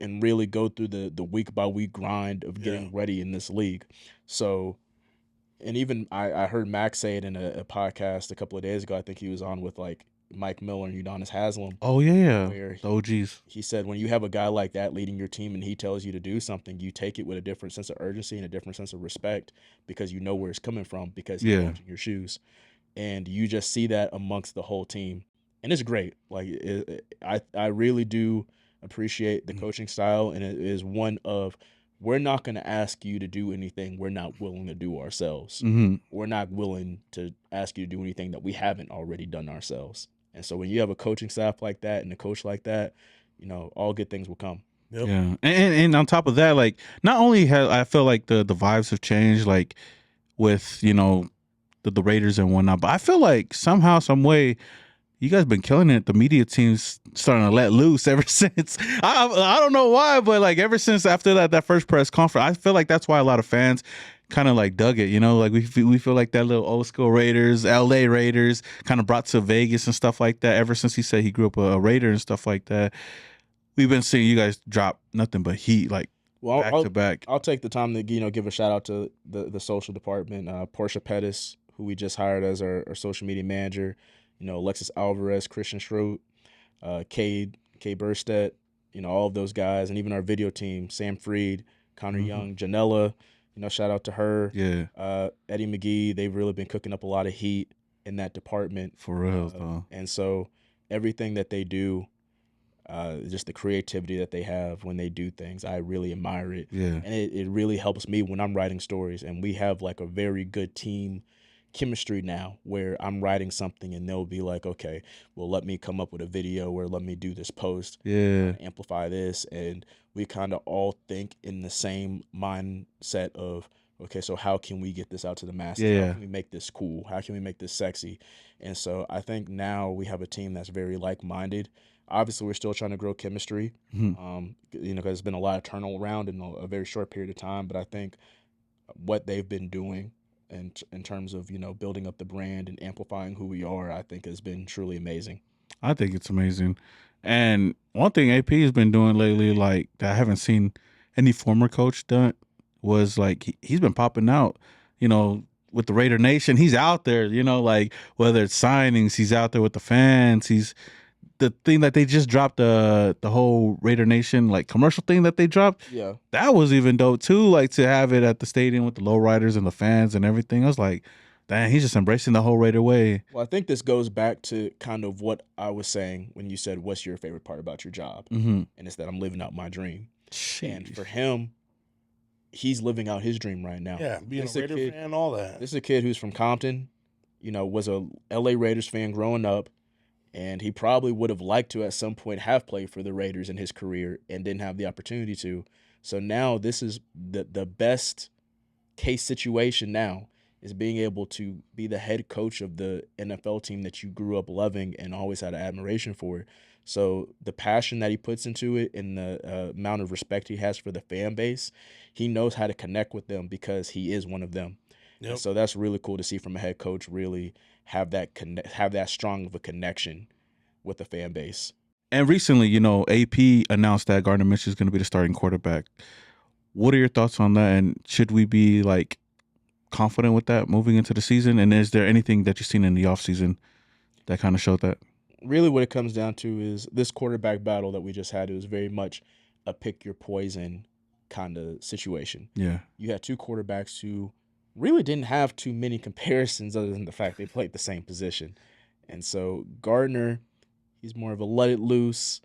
and really go through the week-by-week grind of getting ready in this league. So, and even I heard Maxx say it in a podcast a couple of days ago. I think he was on with Mike Miller and Udonis Haslam. Oh, yeah. Where the OGs. He said when you have a guy like that leading your team and he tells you to do something, you take it with a different sense of urgency and a different sense of respect because you know where it's coming from because he's watching your shoes. And you just see that amongst the whole team. And it's great. I really do appreciate the coaching style, and it is one of we're not going to ask you to do anything we're not willing to do ourselves. Mm-hmm. We're not willing to ask you to do anything that we haven't already done ourselves. And so when you have a coaching staff like that and a coach like that, all good things will come. Yep. Yeah, and on top of that, like, not only have I feel like the vibes have changed, like with the Raiders and whatnot, but I feel like somehow, some way, you guys been killing it. The media team's starting to let loose ever since. I don't know why, but like ever since after that first press conference, I feel like that's why a lot of fans kind of like dug it. Like we feel like that little old school Raiders, LA Raiders, kind of brought to Vegas and stuff like that. Ever since he said he grew up a Raider and stuff like that, we've been seeing you guys drop nothing but heat, like back to back. I'll take the time to give a shout out to the social department, Portia Pettis, who we just hired as our social media manager. Alexis Alvarez, Christian Schroet, Cade Burstedt, all of those guys, and even our video team, Sam Freed, Connor Young, Janella, shout out to her. Yeah. Eddie McGee, they've really been cooking up a lot of heat in that department. For real, though. And so everything that they do, just the creativity that they have when they do things, I really admire it. Yeah. And it really helps me when I'm writing stories, and we have like a very good team chemistry now where I'm writing something and they'll be like, okay, well, let me come up with a video or let me do this post, amplify this. And we kind of all think in the same mindset of, okay, so how can we get this out to the masses? How can we make this cool? How can we make this sexy? And so I think now we have a team that's very like-minded. Obviously, we're still trying to grow chemistry, because there's been a lot of turnaround in a very short period of time. But I think what they've been doing in terms of, building up the brand and amplifying who we are, I think has been truly amazing. I think it's amazing. And one thing AP has been doing lately, like, that I haven't seen any former coach done, was like he's been popping out, with the Raider Nation. He's out there, like whether it's signings, he's out there with the fans. He's the thing that they just dropped, the whole Raider Nation like commercial thing that they dropped. Yeah, that was even dope too. Like to have it at the stadium with the lowriders and the fans and everything. I was like, dang, he's just embracing the whole Raider way. Well, I think this goes back to kind of what I was saying when you said, "What's your favorite part about your job?" Mm-hmm. And it's that I'm living out my dream. Jeez. And for him, he's living out his dream right now. Yeah, being a Raider fan, all that. This is a kid who's from Compton, was a LA Raiders fan growing up, and he probably would have liked to at some point have played for the Raiders in his career and didn't have the opportunity to. So now this is the best case situation now, is being able to be the head coach of the NFL team that you grew up loving and always had admiration for. So the passion that he puts into it and the amount of respect he has for the fan base, he knows how to connect with them because he is one of them. Yep. And so that's really cool to see from a head coach really have that strong of a connection with the fan base. And recently, AP announced that Gardner Minshew is going to be the starting quarterback. What are your thoughts on that? And should we be like confident with that moving into the season? And is there anything that you've seen in the offseason that kind of showed that? Really what it comes down to is this quarterback battle that we just had. It was very much a pick your poison kind of situation. Yeah. You had two quarterbacks who really didn't have too many comparisons other than the fact they played the same position. And so Gardner, he's more of a let it loose,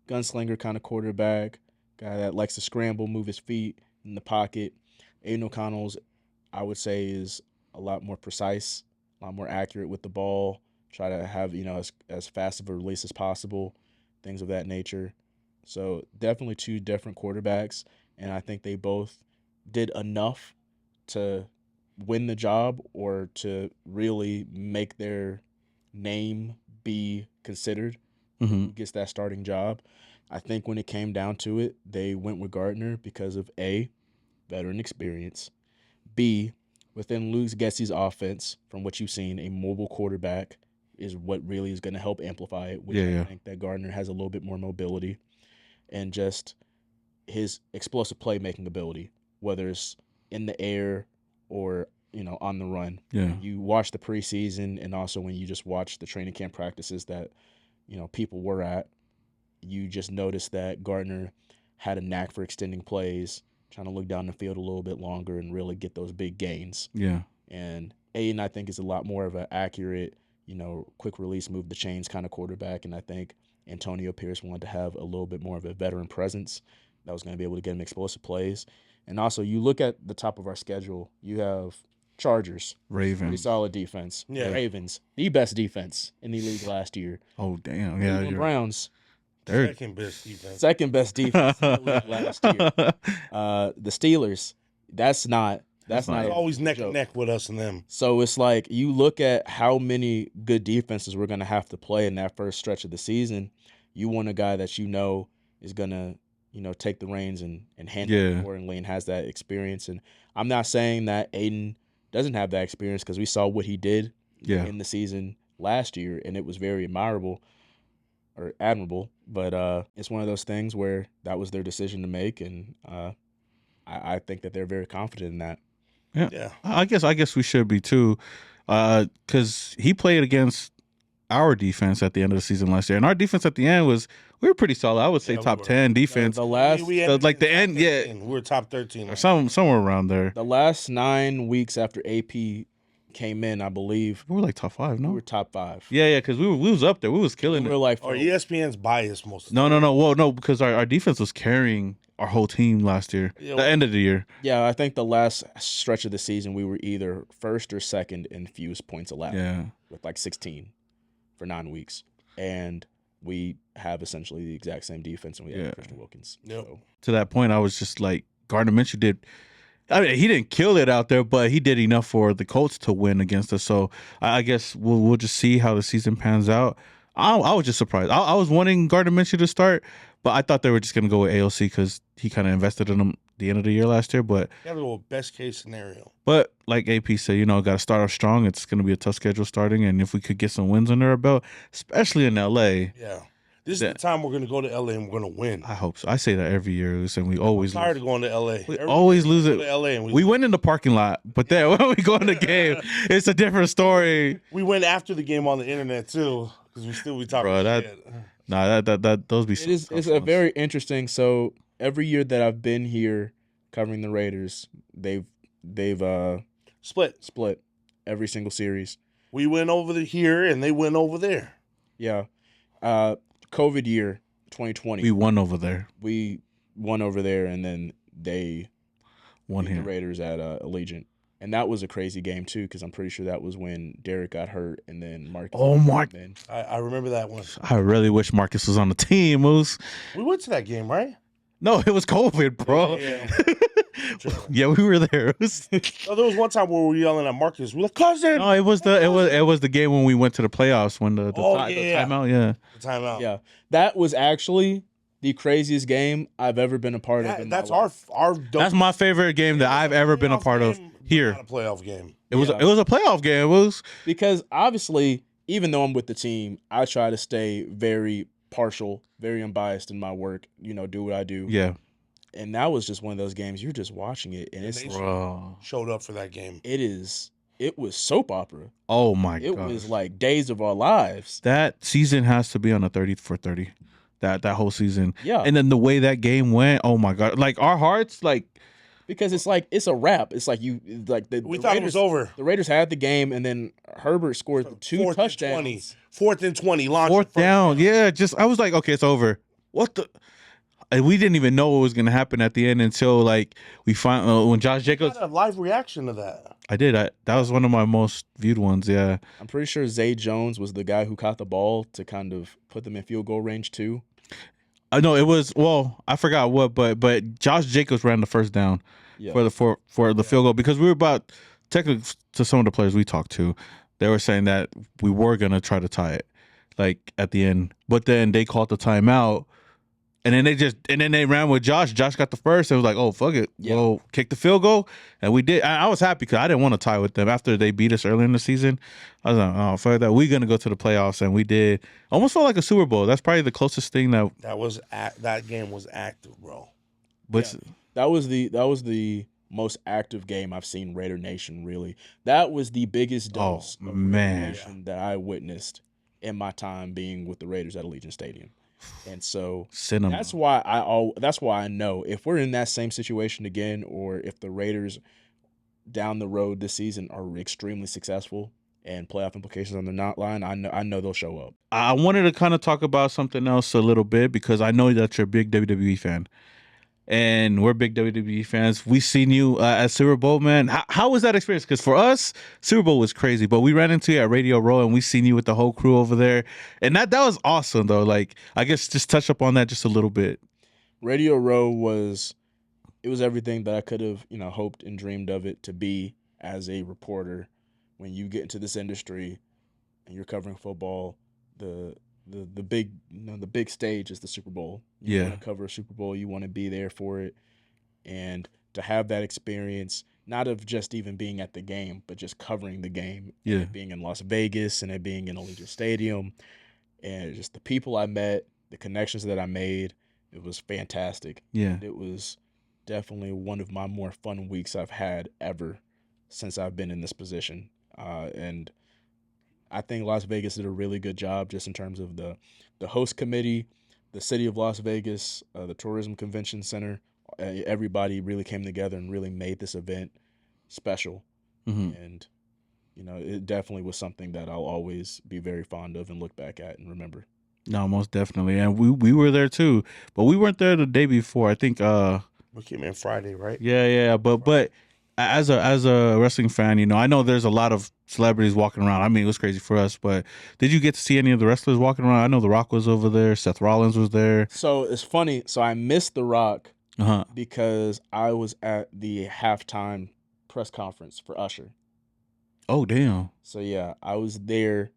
gunslinger kind of quarterback, guy that likes to scramble, move his feet in the pocket. Aiden O'Connell's, I would say, is a lot more precise, a lot more accurate with the ball, try to have, as fast of a release as possible, things of that nature. So definitely two different quarterbacks, and I think they both did enough to win the job or to really make their name be considered who gets that starting job. I think when it came down to it, they went with Gardner because of A, veteran experience, B, within Luke Getsy's offense, from what you've seen, a mobile quarterback is what really is going to help amplify it, which I think that Gardner has a little bit more mobility, and just his explosive playmaking ability, whether it's in the air or, on the run. Yeah. You watch the preseason and also when you just watch the training camp practices that, people were at, you just notice that Gardner had a knack for extending plays, trying to look down the field a little bit longer and really get those big gains. Yeah. And Aiden, I think, is a lot more of an accurate, quick release, move the chains kind of quarterback. And I think Antonio Pierce wanted to have a little bit more of a veteran presence that was going to be able to get him explosive plays. And also, you look at the top of our schedule, you have Chargers, pretty Ravens. solid defense. Yeah. Ravens, the best defense in the league last year. Oh damn! Yeah, Cleveland you're Browns, Second best defense. second best defense in the league last year. The Steelers, that's not It's a always neck joke. and neck with us and them. So it's like you look at how many good defenses we're going to have to play in that first stretch of the season. You want a guy that you know is going to, take the reins and handle it accordingly and has that experience. And I'm not saying that Aiden doesn't have that experience because we saw what he did in the season last year, and it was very admirable. But it's one of those things where that was their decision to make, and I think that they're very confident in that. Yeah. I guess we should be too, because he played against our defense at the end of the season last year, and our defense at the end we were pretty solid. I would say top 10 defense. The last, We had like the end, 13. We were top 13. or somewhere around there. the last 9 weeks after AP came in, I believe We were like top 5, no? we were top 5. Yeah, because we was up there. We was We killing were it. like, Or ESPN's biased most of the No. time. Well, no, because our defense was carrying our whole team last year. Yeah, The end of the year. yeah, I think the last stretch of the season we were either first or second in fewest points allowed. Yeah. With like 16 for 9 weeks, and we have essentially the exact same defense, and we have Christian Wilkins. Yep. So. To that point, I was just like, Gardner Minshew did. I mean, he didn't kill it out there, but he did enough for the Colts to win against us. So I guess we'll just see how the season pans out. I was just surprised. I was wanting Gardner Minshew to start, but I thought they were just going to go with AOC because he kind of invested in him the end of the year last year. But You have to go best case scenario. like AP said, got to start off strong. It's going to be a tough schedule starting, and if we could get some wins under our belt, especially in LA. Yeah. This is the time we're going to go to LA and we're going to win. I hope so. I say that every year, and we always I'm tired lose. of going to LA. We always lose Go it. to LA and We went in the parking lot, but then when we go in the game, it's a different story. we went after the game on the internet too because we talking Bro, shit. Nah, that those be. It's a very interesting. So every year that I've been here covering the Raiders, they've split every single series. We went over here and they went over there. Yeah, COVID year 2020, we won over there. we won over there, and then they One beat the here. Raiders at Allegiant, and that was a crazy game too because I'm pretty sure that was when Derek got hurt, and then Marcus. Oh my! Then I remember that one. I really wish Marcus was on the team. Moose. We went to that game, right? No, it was COVID, bro. Yeah. Yeah, we were there. It was, No, there was one time where we were yelling at Marcus. We're like, cousin. no, it was the game when we went to the playoffs when the timeout. Yeah, Timeout. yeah, that was actually the craziest game I've ever been a part of. That's our. that's my favorite game that I've ever been a part of here. Not a playoff game. It was a playoff game. It was because obviously, even though I'm with the team, I try to stay very partial, very unbiased in my work. Do what I do. yeah. And that was just one of those games you're just watching it, and it's Bro. Showed up for that game. it was soap opera. Oh my god. It was like Days of Our Lives. That season has to be on a 30 for 30. That whole season. Yeah. And then the way that game went, oh my god. Like our hearts, like Because it's a wrap. It's like we thought Raiders, it was over. The Raiders had the game, and then Herbert scored 2 touchdowns. 4th and 20. Launch fourth the first down. Yeah, just I was like, okay, it's over. What the? And we didn't even know what was gonna happen at the end until like we find when Josh You Jacobs. got a live reaction to that. I did. That was one of my most viewed ones. Yeah. I'm pretty sure Zay Jones was the guy who caught the ball to kind of put them in field goal range too. I know it was. Well, I forgot what, but Josh Jacobs ran the first down for the field goal because we were about technically to some of the players we talked to, they were saying that we were gonna try to tie it like at the end, but then they called the timeout. And then they ran with Josh. Josh got the first. And was like, oh, fuck it. Yeah. We'll kick the field goal. And we did. I was happy because I didn't want to tie with them after they beat us earlier in the season. I was like, oh, fuck that. We're going to go to the playoffs. And we did. Almost felt like a Super Bowl. That's probably the closest thing that game was active, bro. But That was the most active game I've seen Raider Nation, really. That was the biggest dose of Raider man. Nation that I witnessed in my time being with the Raiders at Allegiant Stadium. And so cinema. that's why I know if we're in that same situation again, or if the Raiders down the road this season are extremely successful and playoff implications on the line, I know they'll show up. I wanted to kind of talk about something else a little bit because I know that you're a big WWE fan. and we're big WWE fans. We seen you at Super Bowl, man. How was that experience? Because for us, Super Bowl was crazy, but we ran into you at Radio Row, and we seen you with the whole crew over there, and that was awesome, though. Like, I guess just touch up on that just a little bit. Radio Row was everything that I could have, hoped and dreamed of it to be as a reporter. When you get into this industry and you're covering football, the big the big stage is the Super Bowl. You want to cover a Super Bowl, you want to be there for it, and to have that experience, not of just even being at the game, but just covering the game, and it being in Las Vegas and it being in Allegiant Stadium, and just the people I met, the connections that I made, it was fantastic. And it was definitely one of my more fun weeks I've had ever since I've been in this position. And I think Las Vegas did a really good job just in terms of the host committee, the city of Las Vegas, the Tourism Convention Center. Everybody really came together and really made this event special. And, it definitely was something that I'll always be very fond of and look back at and remember. No, most definitely. And we were there too, but we weren't there the day before. I think we came in Friday, right? Yeah. But as a wrestling fan, I know there's a lot of celebrities walking around. I mean, it was crazy for us, but did you get to see any of the wrestlers walking around? I know The Rock was over there. Seth Rollins was there. So it's funny. So I missed The Rock because I was at the halftime press conference for Usher. Oh, damn. So, yeah, I was there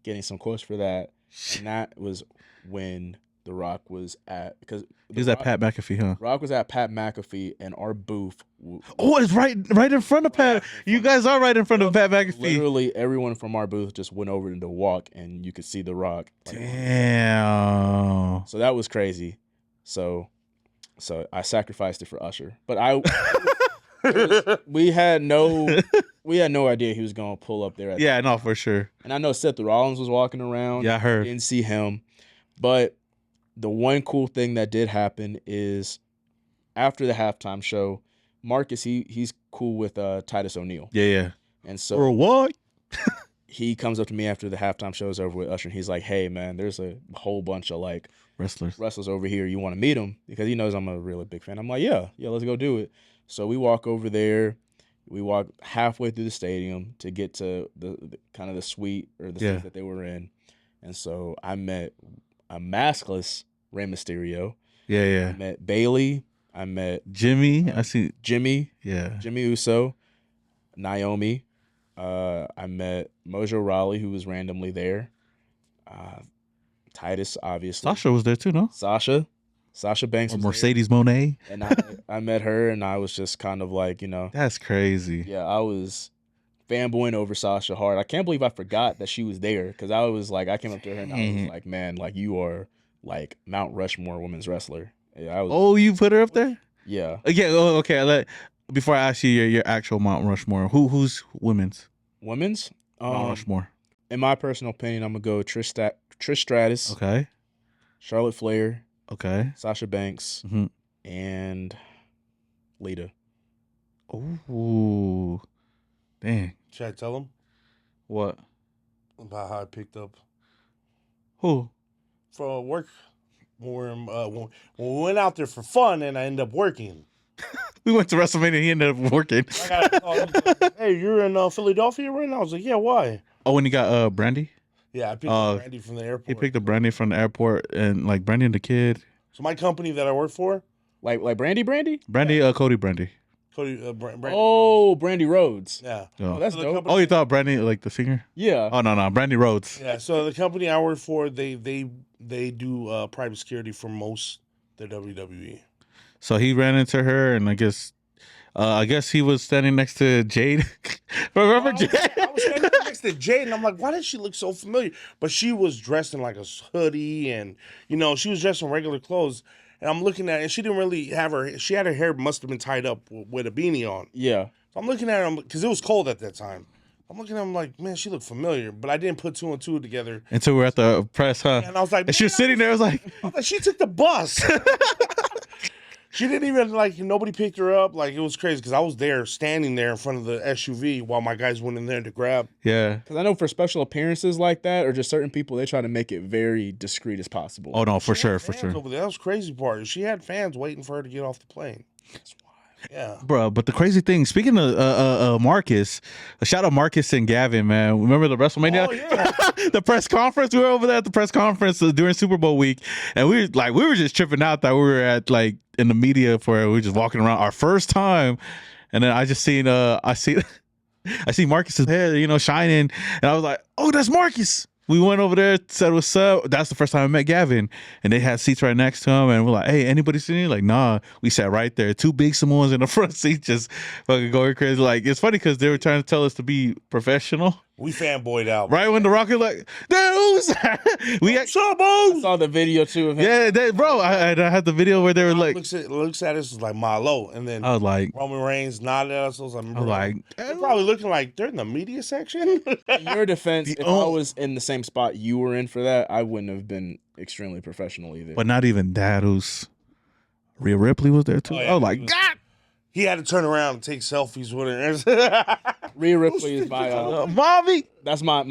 getting some quotes for that. And that was when The Rock was at, because he was at Pat McAfee, huh? Rock was at Pat McAfee, and our booth. It's right in front of Pat. You guys are right in front of Pat McAfee. Literally, everyone from our booth just went over to walk, and you could see The Rock. Damn. So that was crazy. So I sacrificed it for Usher, but we had no idea he was gonna pull up there. No, for sure. And I know Seth Rollins was walking around. Yeah, I heard. Didn't see him, but the one cool thing that did happen is after the halftime show, Marcus he's cool with Titus O'Neil. Yeah. And so or what? He comes up to me after the halftime show is over with Usher, and he's like, "Hey man, there's a whole bunch of like wrestlers over here. You want to meet them?" Because he knows I'm a really big fan. I'm like, yeah, let's go do it. So we walk over there. We walk halfway through the stadium to get to the kind of the suite or the seats that they were in. And so I met a maskless Rey Mysterio. Yeah. I met Bailey. I met Jimmy. I see Jimmy. Yeah. Jimmy Uso. Naomi. I met Mojo Rawley, who was randomly there. Titus, obviously. Sasha was there too, no? Sasha Banks or was Mercedes there. Moné. And I met her, and I was just kind of like, That's crazy. Yeah, I was fanboying over Sasha hard. I can't believe I forgot that she was there, because I was like, I came up to her and I was like, man, like you are like Mount Rushmore women's wrestler. Yeah, you put her up there? Yeah. Okay. Before I ask you your actual Mount Rushmore, who's women's? Women's? Mount Rushmore. In my personal opinion, I'm gonna go Trish Stratus. Okay. Charlotte Flair. Okay. Sasha Banks. And Lita. Oh, dang. Should I tell him? What? About how I picked up. Who? For work. When we went out there for fun and I ended up working. We went to Wrestlemania. He ended up working. I got a call. Hey, you're in Philadelphia right now? I was like, yeah, why? Oh, when he got Brandy? Yeah, I picked up Brandy from the airport. He picked up Brandy from the airport, and like Brandy and the kid. So my company that I work for, like Brandy, Cody Brandy. Brandy. Oh, Brandy Rhodes. Yeah. Oh, that's dope. Company, you thought Brandy like the singer? Yeah. Oh no, Brandy Rhodes. Yeah. So the company I work for, they do private security for most the WWE. So he ran into her, and I guess he was standing next to Jade. Remember Jade? I was standing next to Jade, and I'm like, why does she look so familiar? But she was dressed in like a hoodie, and she was dressed in regular clothes. And I'm looking at it, and she didn't really have she had her hair must have been tied up with a beanie on. Yeah. So I'm looking at her, because it was cold at that time. I'm looking at him like, man, she looked familiar, but I didn't put two and two together. Until we're at the press, huh? And I was like, and she was sitting there, I was like, she took the bus. She didn't even nobody picked her up. Like it was crazy because I was there standing there in front of the SUV while my guys went in there to grab. Yeah. Because I know for special appearances like that, or just certain people, they try to make it very discreet as possible. Oh no, for She sure, had for fans sure. Over there. That was the crazy part. She had fans waiting for her to get off the plane. That's wild. Yeah, Bro, but the crazy thing, speaking of Marcus, a shout out Marcus and Gavin, man. Remember the WrestleMania? Oh, yeah. The press conference? We were over there at the press conference during Super Bowl week, and we were just tripping out that we were at in the media we were just walking around our first time, and then I just seen I see Marcus's head, shining, and I was like, oh, that's Marcus. We went over there, said what's up. That's the first time I met Gavin, and they had seats right next to him. And we're like, "Hey, anybody seen you?" Like, nah. We sat right there. 2 big Samoans in the front seat, just fucking going crazy. Like, it's funny because they were trying to tell us to be professional. We fanboyed out. Right when the Rocket "Damn, who's that?" We I saw the video too of him. Yeah, bro. I had the video where they were like, looks at us like Malo, and then I was like, Roman Reigns nodded at us. I was like, they're probably looking like they're in the media section. In your defense, if I was in the same spot you were in for that, I wouldn't have been extremely professional either. But not even that. Who's Rhea Ripley was there too. Oh, yeah, I was like, God. He had to turn around and take selfies with her. Rhea Ripley is my mommy. That's my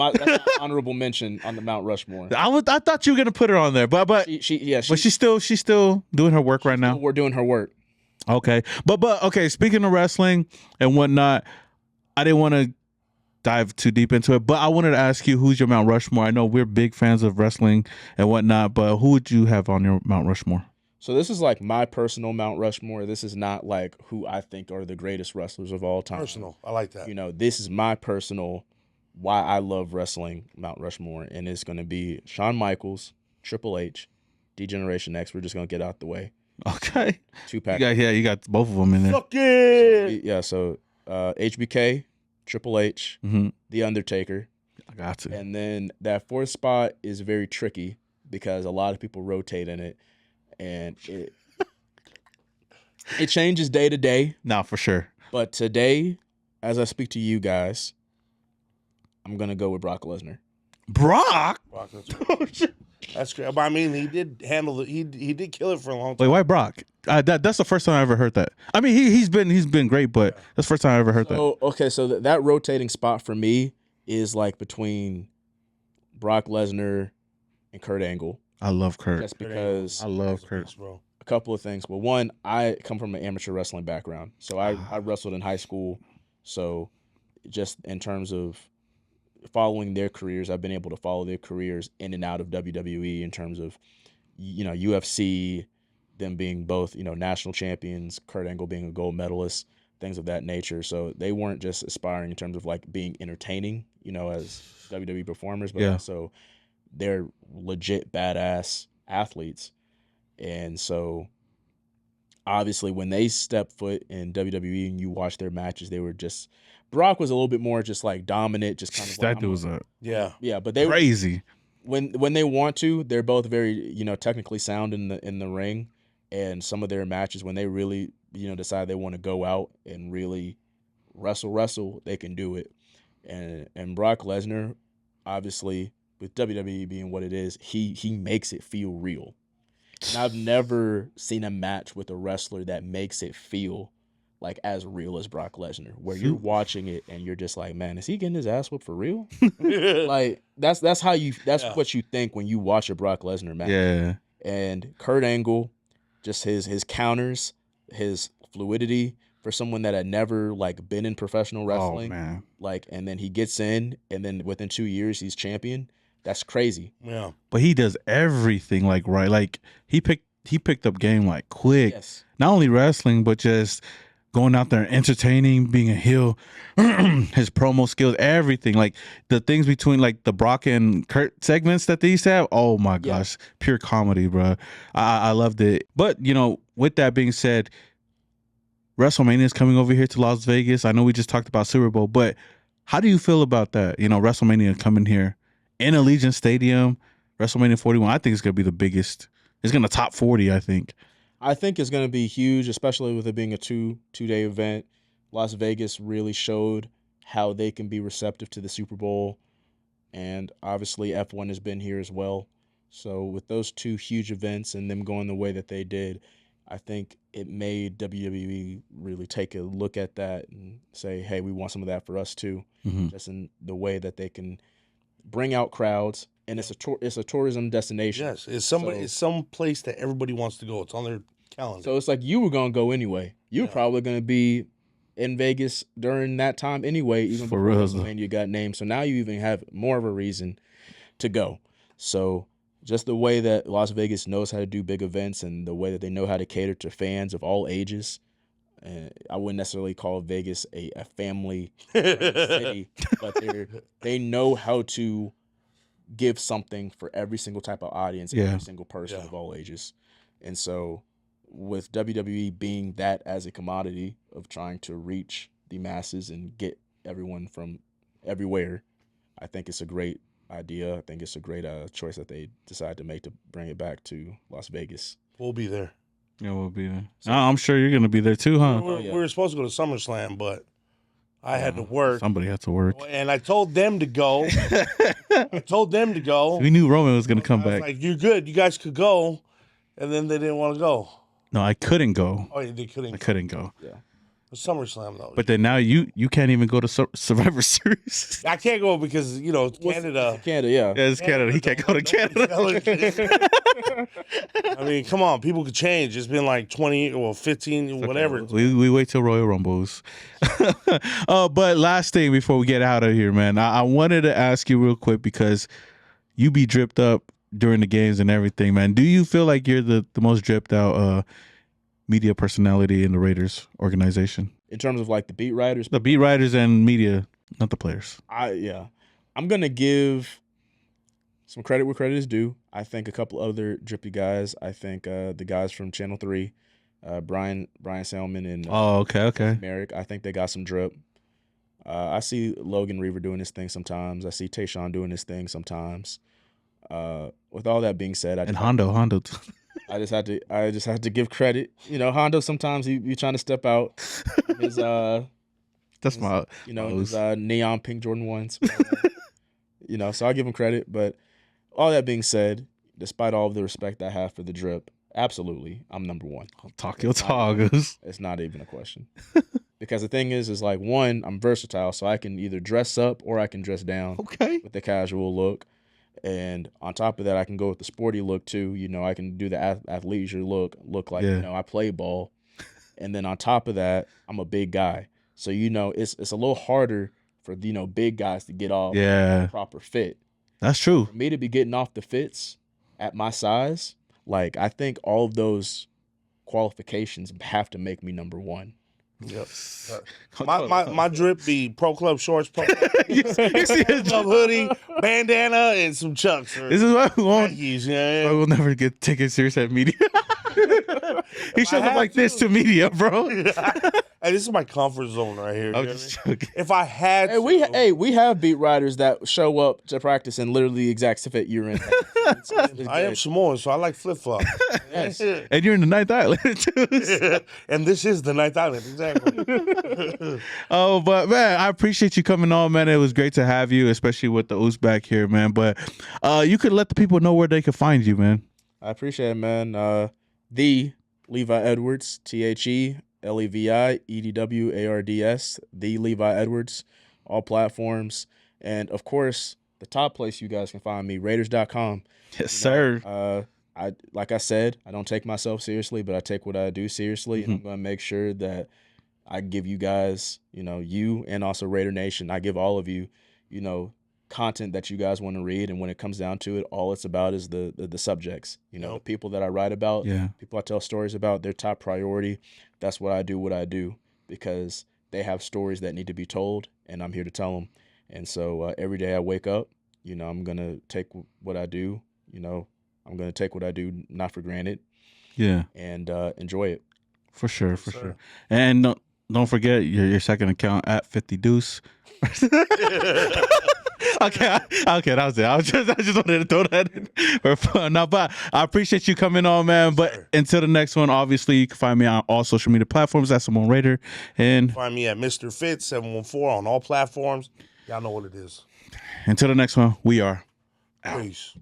honorable mention on the Mount Rushmore. I thought you were gonna put her on there, but she's still doing her work right now. We're doing her work. Okay, but okay. Speaking of wrestling and whatnot, I didn't want to dive too deep into it, but I wanted to ask you, who's your Mount Rushmore? I know we're big fans of wrestling and whatnot, but who would you have on your Mount Rushmore? So this is like my personal Mount Rushmore. This is not like who I think are the greatest wrestlers of all time. Personal. I like that. This is my personal why I love wrestling Mount Rushmore, and it's going to be Shawn Michaels, Triple H, D-Generation X. We're just going to get out the way. Okay. 2-pack. You got both of them in there. Fuck it. Yeah, so HBK, Triple H, The Undertaker. I got to. And then that 4th spot is very tricky because a lot of people rotate in it. And it changes day to day. No, for sure. But today, as I speak to you guys, I'm gonna go with Brock Lesnar. Brock? That's great. But I mean, he did handle it. He did kill it for a long time. Wait, why Brock? That's the first time I ever heard that. I mean, he's been great, but that's the first time I ever heard that. Okay, so that rotating spot for me is like between Brock Lesnar and Kurt Angle. I love Kurt. Just because I love Kurt, bro. A couple of things. Well, one, I come from an amateur wrestling background. So I wrestled in high school. So just in terms of following their careers, I've been able to follow their careers in and out of WWE in terms of, UFC, them being both, national champions, Kurt Angle being a gold medalist, things of that nature. So they weren't just aspiring in terms of like being entertaining, as WWE performers, but also they're legit badass athletes. And so obviously when they step foot in WWE and you watch their matches, they were just, Brock was a little bit more just like dominant, just kind of that dude was yeah, but they crazy. When they want to, they're both very, technically sound in the ring. And some of their matches, when they really, decide they want to go out and really wrestle, they can do it. And Brock Lesnar, obviously, with WWE being what it is, he makes it feel real. And I've never seen a match with a wrestler that makes it feel like as real as Brock Lesnar, where you're watching it and you're just like, man, is he getting his ass whooped for real? Like that's what you think when you watch a Brock Lesnar match. Yeah. And Kurt Angle, just his counters, his fluidity for someone that had never like been in professional wrestling. Oh man. Like, and then he gets in, and then within 2 years he's champion. That's crazy. Yeah. But he does everything like right. Like he picked up game like quick. Yes. Not only wrestling, but just going out there and entertaining, being a heel, his promo skills, everything. Like the things between like the Brock and Kurt segments that they used to have. Oh my gosh, pure comedy, bro. I loved it. But with that being said, WrestleMania is coming over here to Las Vegas. I know we just talked about Super Bowl, but how do you feel about that? WrestleMania coming here in Allegiant Stadium, WrestleMania 41. I think it's gonna be the biggest. It's gonna top 40. I think it's going to be huge, especially with it being a two-day event. Las Vegas really showed how they can be receptive to the Super Bowl, and obviously F1 has been here as well. So with those two huge events and them going the way that they did, I think it made WWE really take a look at that and say, hey, we want some of that for us too, just in the way that they can bring out crowds. And it's a tourism destination. Yes, it's some place that everybody wants to go. It's on their calendar. So it's like you were gonna go anyway. You were probably gonna be in Vegas during that time anyway, even before WrestleMania got named. So now you even have more of a reason to go. So just the way that Las Vegas knows how to do big events and the way that they know how to cater to fans of all ages. I wouldn't necessarily call Vegas a family city, but they know how to give something for every single type of audience, every single person of all ages. And so with WWE being that as a commodity of trying to reach the masses and get everyone from everywhere, I think it's a great idea. I think it's a great choice that they decided to make to bring it back to Las Vegas. We'll be there. Yeah, we'll be there. So, I'm sure you're going to be there too, huh? We were supposed to go to SummerSlam, but I had to work. Somebody had to work. And I told them to go. We knew Roman was going to come back. Like, you're good. You guys could go. And then they didn't want to go. No, I couldn't go. Oh, they couldn't. I couldn't go. Yeah. SummerSlam though. But then now you can't even go to Survivor Series. I can't go because Canada. Canada, yeah. Yeah, it's Canada. He can't go to Canada. I mean, come on, people could change. It's been like 20 or 15, whatever. We wait till Royal Rumbles. But last thing before we get out of here, man, I wanted to ask you real quick because you be dripped up during the games and everything, man. Do you feel like you're the most dripped out media personality in the Raiders organization? In terms of like the beat writers? The beat writers and media, not the players. I'm going to give some credit where credit is due. I think a couple other drippy guys. I think the guys from Channel 3, Brian Salmon and okay. Merrick, I think they got some drip. I see Logan Reaver doing his thing sometimes. I see Tayshawn doing his thing sometimes. With all that being said, Hondo. I just had to give credit. You know, Hondo sometimes he trying to step out. His that's my his neon pink Jordan 1s. So I give him credit. But all that being said, despite all of the respect I have for the drip, absolutely, I'm number one. Talk your toggers. It's not even a question. Because the thing is like, one, I'm versatile, so I can either dress up or I can dress down. Okay. With the casual look. And on top of that, I can go with the sporty look too. I can do the athleisure look like, I play ball. And then on top of that, I'm a big guy. So, it's a little harder for, big guys to get off the proper fit. That's true. For me to be getting off the fits at my size, like, I think all of those qualifications have to make me number one. Yep. My drip be Pro Club shorts, Pro Club hoodie, bandana, and some Chucks. This is why we won't. I will never get taken serious at media. He shows up like this to media, bro. Hey, this is my comfort zone right here. I'm just joking. If I had, we have beat writers that show up to practice in literally the exact fit you're in. I am Samoan, so I like flip flops. Yes. And you're in the Ninth Island too. And this is the Ninth Island, exactly. Oh, but man, I appreciate you coming on, man. It was great to have you, especially with the Oos back here, man. But you could let the people know where they can find you, man. I appreciate it, man. The Levi Edwards, TheLeviEdwards, the Levi Edwards, all platforms. And of course, the top place you guys can find me, Raiders.com. Yes, sir. Like I said, I don't take myself seriously, but I take what I do seriously. And I'm going to make sure that I give you guys, you and also Raider Nation, I give all of you, content that you guys want to read. And when it comes down to it, all it's about is the subjects. The people that I write about, people I tell stories about, their top priority. That's what I do because they have stories that need to be told, and I'm here to tell them. And so every day I wake up, I'm going to take what I do, I'm going to take what I do not for granted. Yeah. And enjoy it. For sure. And don't forget your second account at 50 Deuce. Okay, that was it. I just wanted to throw that in for fun. No, but I appreciate you coming on, man. But until the next one, obviously, you can find me on all social media platforms at Simone Raider. And find me at Mr. Fitz 714 on all platforms. Y'all know what it is. Until the next one, we are out. Peace.